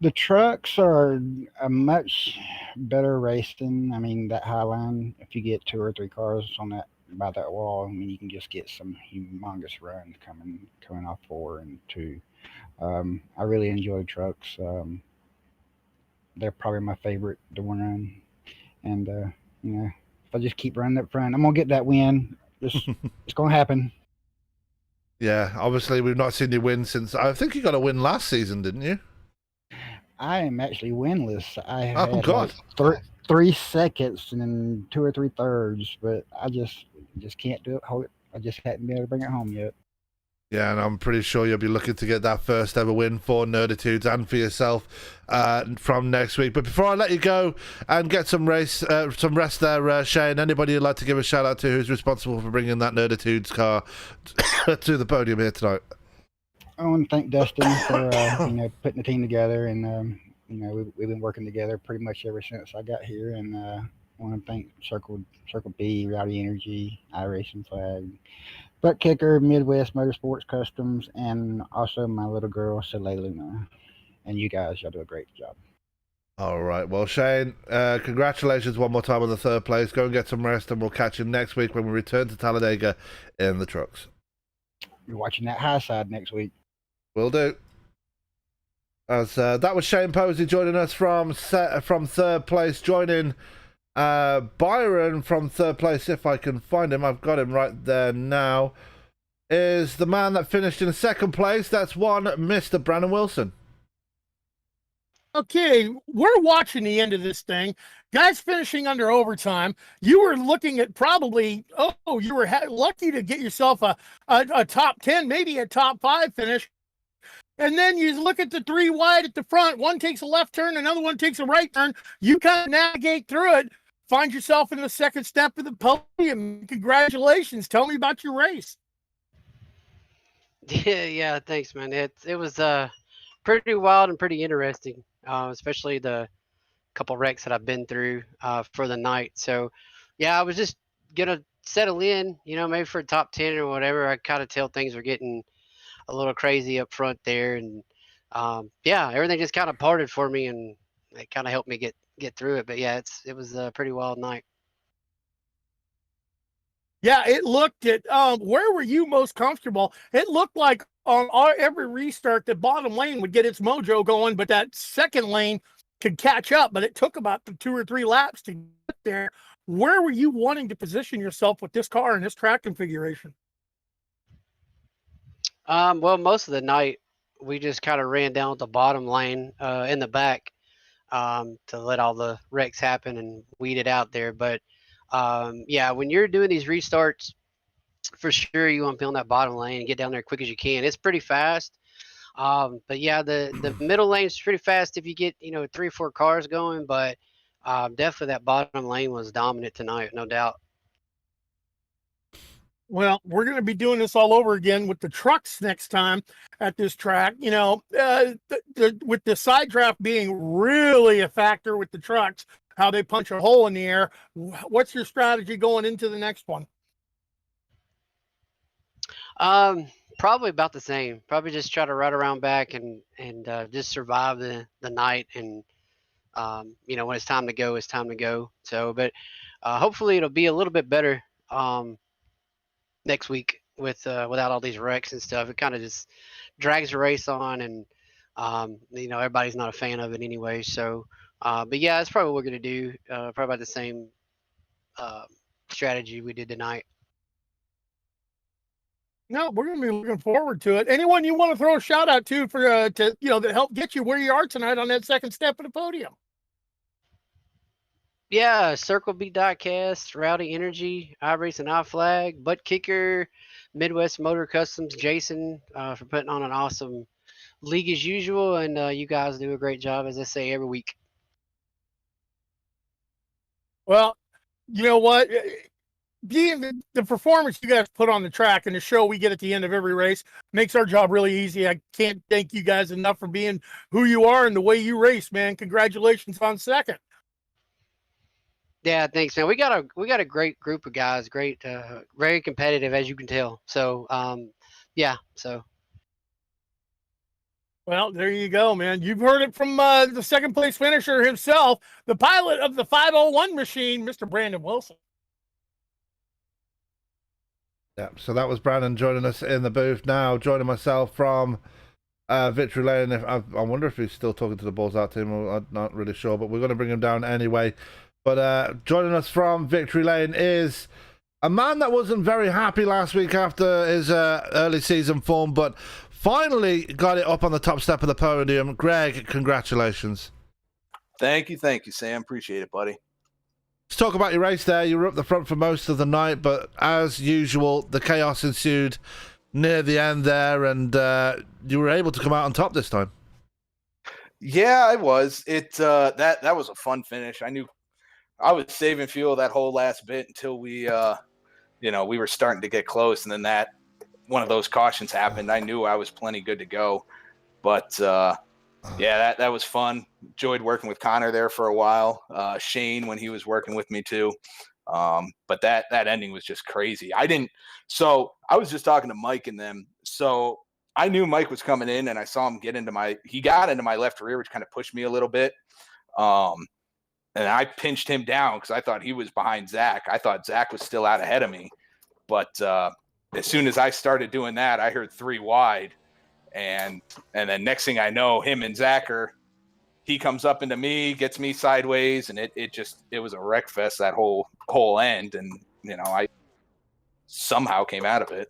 The trucks are a much better racing. I mean, that high line, if you get 2 or 3 cars on by that wall, I mean, you can just get some humongous runs coming off 4 and 2. I really enjoy trucks. They're probably my favorite to run. And, if I just keep running up front, I'm going to get that win. It's going to happen. Yeah, obviously we've not seen you win since, I think you got a win last season, didn't you? I am actually winless. I had God. Like 3 seconds and then 2 or 3 thirds, but I just can't do it. I just hadn't been able to bring it home yet. Yeah, and I'm pretty sure you'll be looking to get that first ever win for Nerditudes and for yourself from next week. But before I let you go and get some rest there, Shane, anybody you'd like to give a shout out to who's responsible for bringing that Nerditudes car to the podium here tonight? I want to thank Dustin for putting the team together, and we've been working together pretty much ever since I got here. And I want to thank Circle B, Rowdy Energy, iRacing Flag, Butt Kicker, Midwest Motorsports Customs, and also my little girl, Soleil Luna. And you guys, y'all do a great job. All right. Well, Shane, congratulations one more time on the third place. Go and get some rest, and we'll catch you next week when we return to Talladega in the trucks. You're watching that high side next week. Will do. As that was Shane Posey joining us from third place, joining Byron from third place, if I can find him. I've got him right there now. Is the man that finished in second place. That's one Mr. Brandon Wilson. Okay, we're watching the end of this thing. Guys finishing under overtime. You were looking at probably, you were lucky to get yourself a top 10, maybe a top 5 finish. And then you look at the 3 wide at the front. One takes a left turn, another one takes a right turn. You kind of navigate through it. find yourself in the second step of the podium. Congratulations. Tell me about your race. Yeah, thanks, man. It was pretty wild and pretty interesting, especially the couple wrecks that I've been through for the night. So, yeah, I was just gonna settle in, maybe for a top 10 or whatever. I kind of tell things were getting a little crazy up front there, and yeah, everything just kind of parted for me, and it kind of helped me get through it. But yeah, it was a pretty wild night. Yeah, it looked at where were you most comfortable? It looked like on every restart, the bottom lane would get its mojo going, but that second lane could catch up. But it took about 2 or 3 laps to get there. Where were you wanting to position yourself with this car and this track configuration? Well, most of the night we just kind of ran down the bottom lane in the back to let all the wrecks happen and weed it out there. But yeah, when you're doing these restarts, for sure you want to be on that bottom lane and get down there as quick as you can. It's pretty fast. But yeah, the middle lane is pretty fast if you get 3 or 4 cars going. But definitely that bottom lane was dominant tonight, no doubt. Well, we're going to be doing this all over again with the trucks next time at this track. With the side draft being really a factor with the trucks, how they punch a hole in the air. What's your strategy going into the next one? Probably about the same. Probably just try to ride around back and just survive the night. And when it's time to go, it's time to go. So, but hopefully it'll be a little bit better next week without all these wrecks and stuff. It kind of just drags the race on, and everybody's not a fan of it anyway. So, but yeah, that's probably what we're gonna do. Probably about the same strategy we did tonight. No, we're going to be looking forward to it. Anyone you want to throw a shout out to for that help get you where you are tonight on that second step of the podium? Yeah, Circle B Diecast, Rowdy Energy, iRace and iFlag, Butt Kicker, Midwest Motor Customs, Jason for putting on an awesome league as usual, and you guys do a great job, as I say, every week. Well, you know what? Being the performance you guys put on the track and the show we get at the end of every race makes our job really easy. I can't thank you guys enough for being who you are and the way you race, man. Congratulations on second. Yeah, thanks, man. We got a great group of guys, great, very competitive, as you can tell. So, yeah, so. Well, there you go, man. You've heard it from the second place finisher himself, the pilot of the 501 machine, Mr. Brandon Wilson. Yeah, so that was Brandon joining us in the booth now, joining myself from Victory Lane. I wonder if he's still talking to the Balls Out team. I'm not really sure, but we're going to bring him down anyway. But joining us from Victory Lane is a man that wasn't very happy last week after his early season form, but finally got it up on the top step of the podium. Greg, congratulations. Thank you, Sam. Appreciate it, buddy. Let's talk about your race there. You were up the front for most of the night, but as usual, the chaos ensued near the end there, and you were able to come out on top this time. Yeah, I was. That was a fun finish. I knew I was saving fuel that whole last bit until we were starting to get close, and then that one of those cautions happened. I knew I was plenty good to go, but yeah, that was fun. Enjoyed working with Connor there for a while. Shane when he was working with me too. But that ending was just crazy. So I was just talking to Mike and them. So I knew Mike was coming in, and I saw him he got into my left rear, which kind of pushed me a little bit. And I pinched him down because I thought he was behind Zach. I thought Zach was still out ahead of me. But as soon as I started doing that, I heard 3 wide. And then next thing I know, him and Zach he comes up into me, gets me sideways, and it was a wreck fest that whole end. And, I somehow came out of it.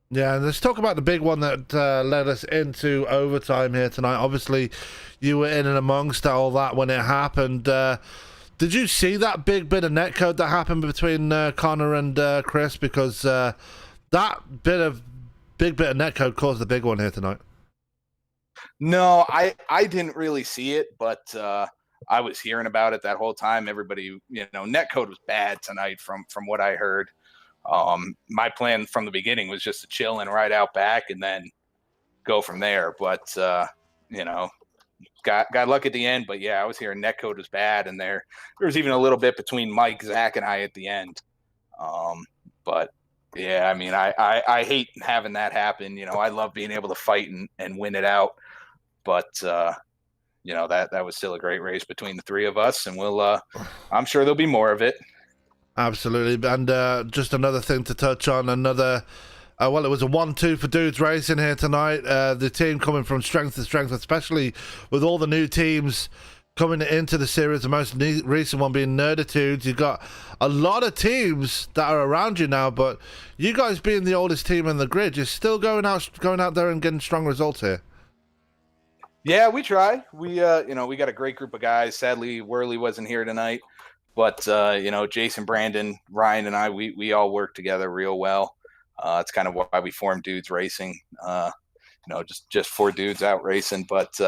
Yeah, and let's talk about the big one that led us into overtime here tonight. Obviously, you were in and amongst all that when it happened. Did you see that big bit of netcode that happened between Connor and Chris? Because that big bit of netcode caused the big one here tonight. No, I didn't really see it, but I was hearing about it that whole time. Everybody, netcode was bad tonight from what I heard. My plan from the beginning was just to chill and ride out back and then go from there. But, got luck at the end. But yeah, I was hearing netcode was bad, and there was even a little bit between Mike, Zach, and I at the end. But yeah, I mean, I hate having that happen. I love being able to fight and win it out. But that was still a great race between the three of us, and I'm sure there'll be more of it. Absolutely. And just another thing to touch on, it was a 1-2 for dudes racing here tonight. The team coming from strength to strength, especially with all the new teams coming into the series, the most recent one being Nerditudes. You've got a lot of teams that are around you now, but you guys being the oldest team in the grid, you're still going out there and getting strong results here. Yeah, we try. We got a great group of guys. Sadly, Worley wasn't here tonight, but Jason, Brandon, Ryan, and I, we all work together real well. It's kind of why we formed Dudes Racing. Just 4 dudes out racing, but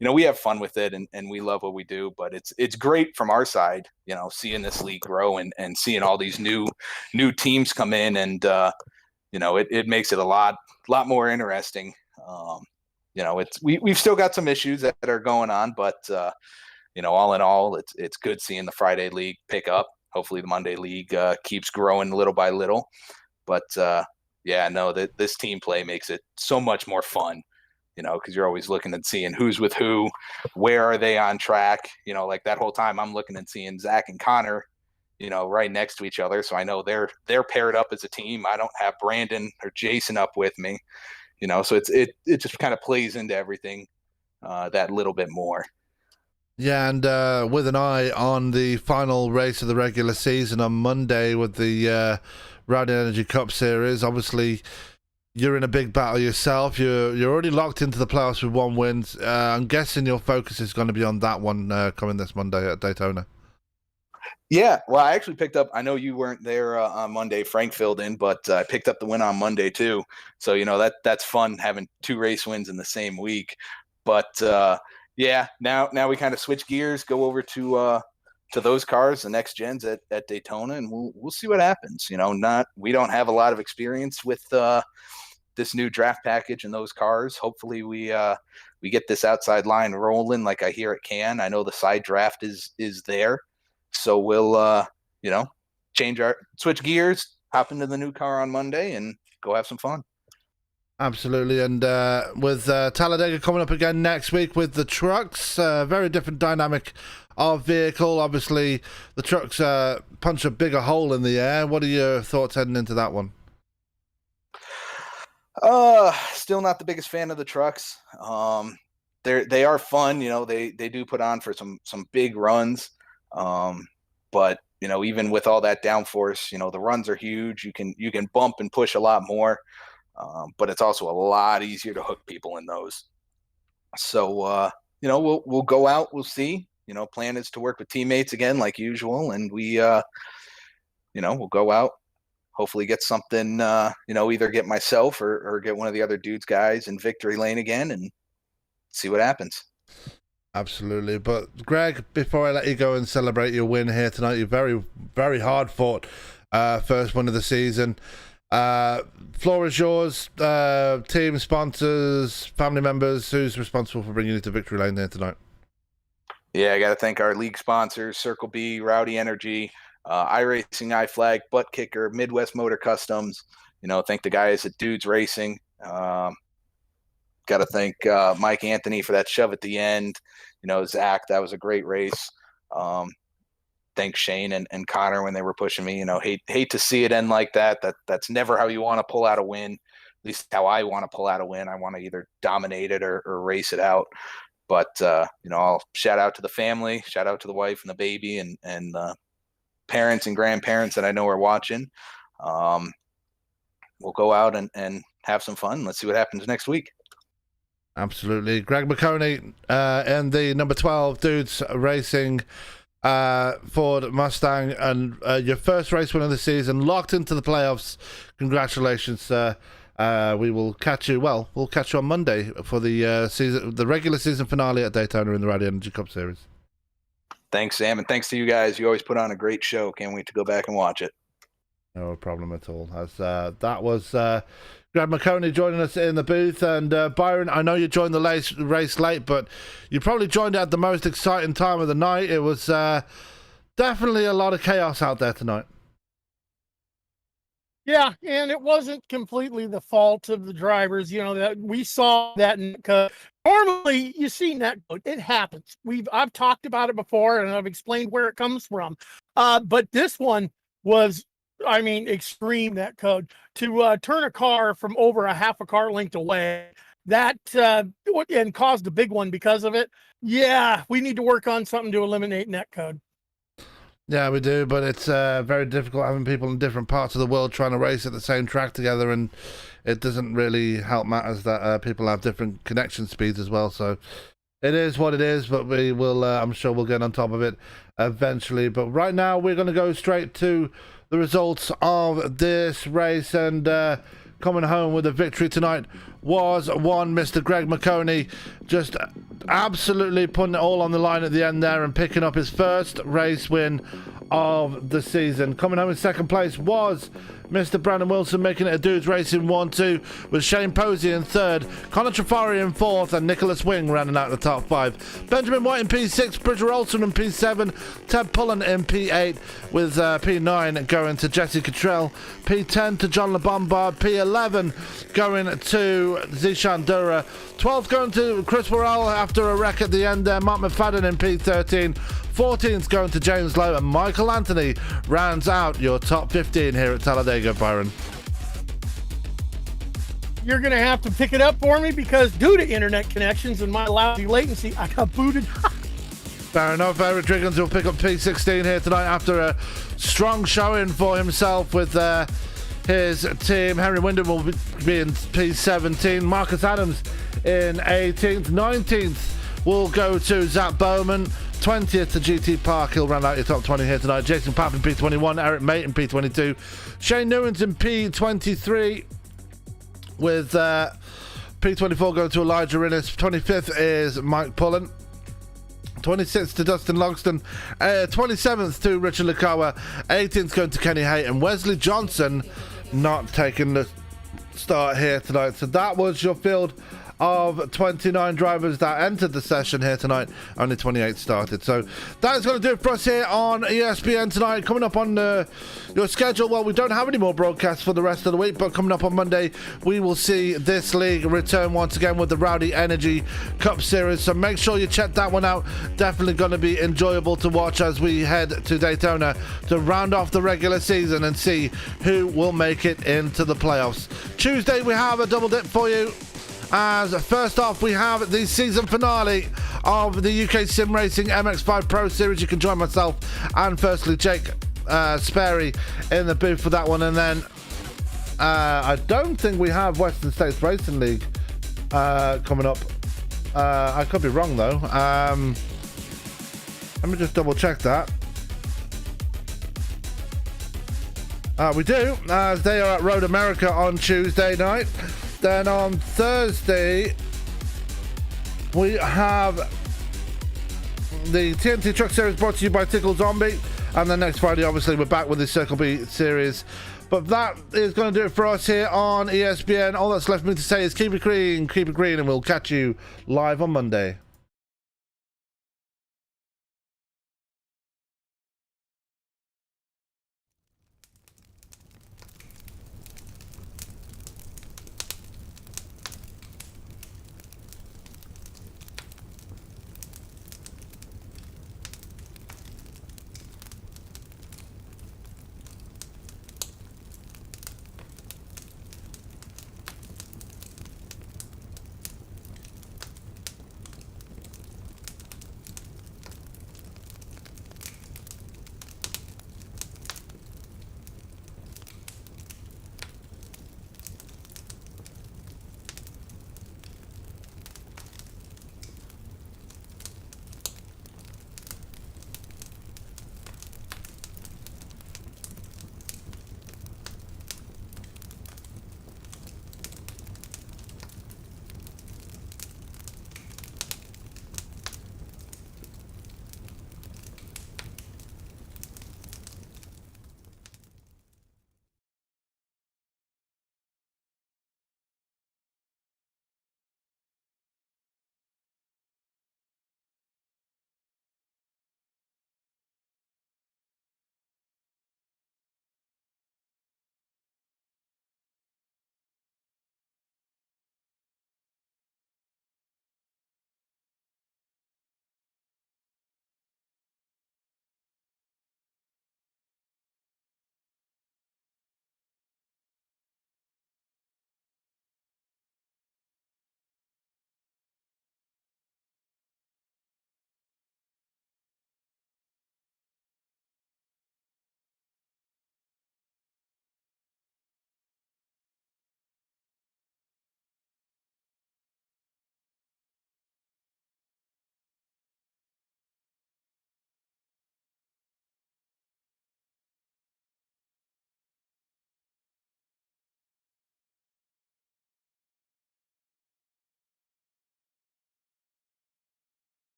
we have fun with it and we love what we do. But it's great from our side, seeing this league grow and seeing all these new teams come in, and it makes it a lot more interesting. We've still got some issues that are going on, but all in all, it's good seeing the Friday league pick up. Hopefully the Monday league keeps growing little by little. But this team play makes it so much more fun, because you're always looking and seeing who's with who, where are they on track. Like that whole time I'm looking and seeing Zach and Connor, right next to each other. So I know they're paired up as a team. I don't have Brandon or Jason up with me, so it just kind of plays into everything that little bit more. Yeah, and with an eye on the final race of the regular season on Monday with the Rowdy Energy Cup Series, obviously you're in a big battle yourself. You're already locked into the playoffs with 1 win. I'm guessing your focus is going to be on that one coming this Monday at Daytona. Yeah, well, I actually picked up. I know you weren't there on Monday. Frank filled in, but I picked up the win on Monday too. So that's fun having 2 race wins in the same week. But yeah, now we kind of switch gears, go over to those cars, the next gens at Daytona, and we'll see what happens. We don't have a lot of experience with this new draft package and those cars. Hopefully we get this outside line rolling like I hear it can. I know the side draft is there, so we'll switch gears, hop into the new car on Monday, and go have some fun. Absolutely, and with Talladega coming up again next week with the trucks, very different dynamic of vehicle. Obviously, the trucks punch a bigger hole in the air. What are your thoughts heading into that one? Still not the biggest fan of the trucks. They are fun, they do put on for some big runs. But even with all that downforce, the runs are huge. You can bump and push a lot more. But it's also a lot easier to hook people in those. So, we'll go out, we'll see. Plan is to work with teammates again, like usual. And we, we'll go out, hopefully get something, either get myself or get one of the other dudes guys in victory lane again and see what happens. Absolutely. But Greg, before I let you go and celebrate your win here tonight, you very, very hard fought first win of the season. Floor is yours. Team, sponsors, family members, who's responsible for bringing you to victory lane there tonight? Yeah, I got to thank our league sponsors, Circle B, Rowdy Energy, iRacing, iFlag, Butt Kicker, Midwest Motor Customs. Thank the guys at Dudes Racing. Got to thank Mike Anthony for that shove at the end. Zach, that was a great race. Thanks Shane and Connor when they were pushing me. Hate to see it end like that. That's never how you want to pull out a win. At least how I want to pull out a win. I want to either dominate it or race it out. But I'll shout out to the family, shout out to the wife and the baby and the parents and grandparents that I know are watching. We'll go out and have some fun. Let's see what happens next week. Absolutely. Greg McConey and the number 12 Dudes Racing Ford Mustang, and your first race win of the season, locked into the playoffs. Congratulations, sir. We will catch you. Well, we'll catch you on Monday for the regular season finale at Daytona in the Rowdy Energy Cup Series. Thanks, Sam, and thanks to you guys. You always put on a great show. Can't wait to go back and watch it. No problem at all. As that was Greg McConey joining us in the booth. And Byron, I know you joined the race late, but you probably joined at the most exciting time of the night. It was definitely a lot of chaos out there tonight. Yeah, and it wasn't completely the fault of the drivers. You know, that we saw that normally you see netcode, it happens. I've talked about it before, and I've explained where it comes from. But this one was, I mean, extreme netcode to turn a car from over a half a car length away. That and caused a big one because of it. Yeah, we need to work on something to eliminate netcode. Yeah, we do, but it's very difficult having people in different parts of the world trying to race at the same track together, and it doesn't really help matters that people have different connection speeds as well. So it is what it is, but we will, I'm sure we'll get on top of it eventually. But right now, we're going to go straight to the results of this race, and coming home with a victory tonight was one Mr. Greg McConey, just absolutely putting it all on the line at the end there and picking up his first race win of the season. Coming home in second place was Mr. Brandon Wilson, making it a dudes race in 1-2, with Shane Posey in third, Connor Trafari in fourth, and Nicholas Wing rounding out the top five. Benjamin White in P6, Bridger Olson in P7, Ted Pullen in P8, with P9 going to Jesse Cottrell, P10 to John LeBombard, P11 going to Zishan Dura, 12th going to Chris Worrell after a wreck at the end there, Mark McFadden in P13, 14th going to James Lowe, and Michael Anthony rounds out your top 15 here at Talladega, Byron. You're going to have to pick it up for me because due to internet connections and my lousy latency, I got booted. Fair enough. Eric Driggins will pick up P16 here tonight after a strong showing for himself with his team. Henry Wyndham will be in P17. Marcus Adams in 18th. 19th will go to Zach Bowman. 20th to GT Park. He'll round out your top 20 here tonight. Jason Papp in P21. Eric Mate in P22. Shane Newens in P23. With P24 going to Elijah Innes. 25th is Mike Pullen. 26th to Dustin Logston, 27th to Richard Lukawa, 18th going to Kenny Hay, and Wesley Johnson not taking the start here tonight. So that was your field of 29 drivers that entered the session here tonight. Only 28 started. So that is going to do it for us here on ESPN tonight. Coming up on your schedule, well, we don't have any more broadcasts for the rest of the week, but coming up on Monday, we will see this league return once again with the Rowdy Energy Cup Series. So make sure you check that one out. Definitely going to be enjoyable to watch as we head to Daytona to round off the regular season and see who will make it into the playoffs. Tuesday, we have a double dip for you. As first off, we have the season finale of the UK Sim Racing MX5 Pro Series. You can join myself and firstly Jake Sperry in the booth for that one. And then I don't think we have Western States Racing League coming up. I could be wrong though. Let me just double check that. We do, as they are at Road America on Tuesday night. Then on Thursday, we have the TNT Truck Series brought to you by Tickle Zombie. And then next Friday, obviously, we're back with the Circle B Series. But that is going to do it for us here on ESPN. All that's left for me to say is keep it green, and we'll catch you live on Monday.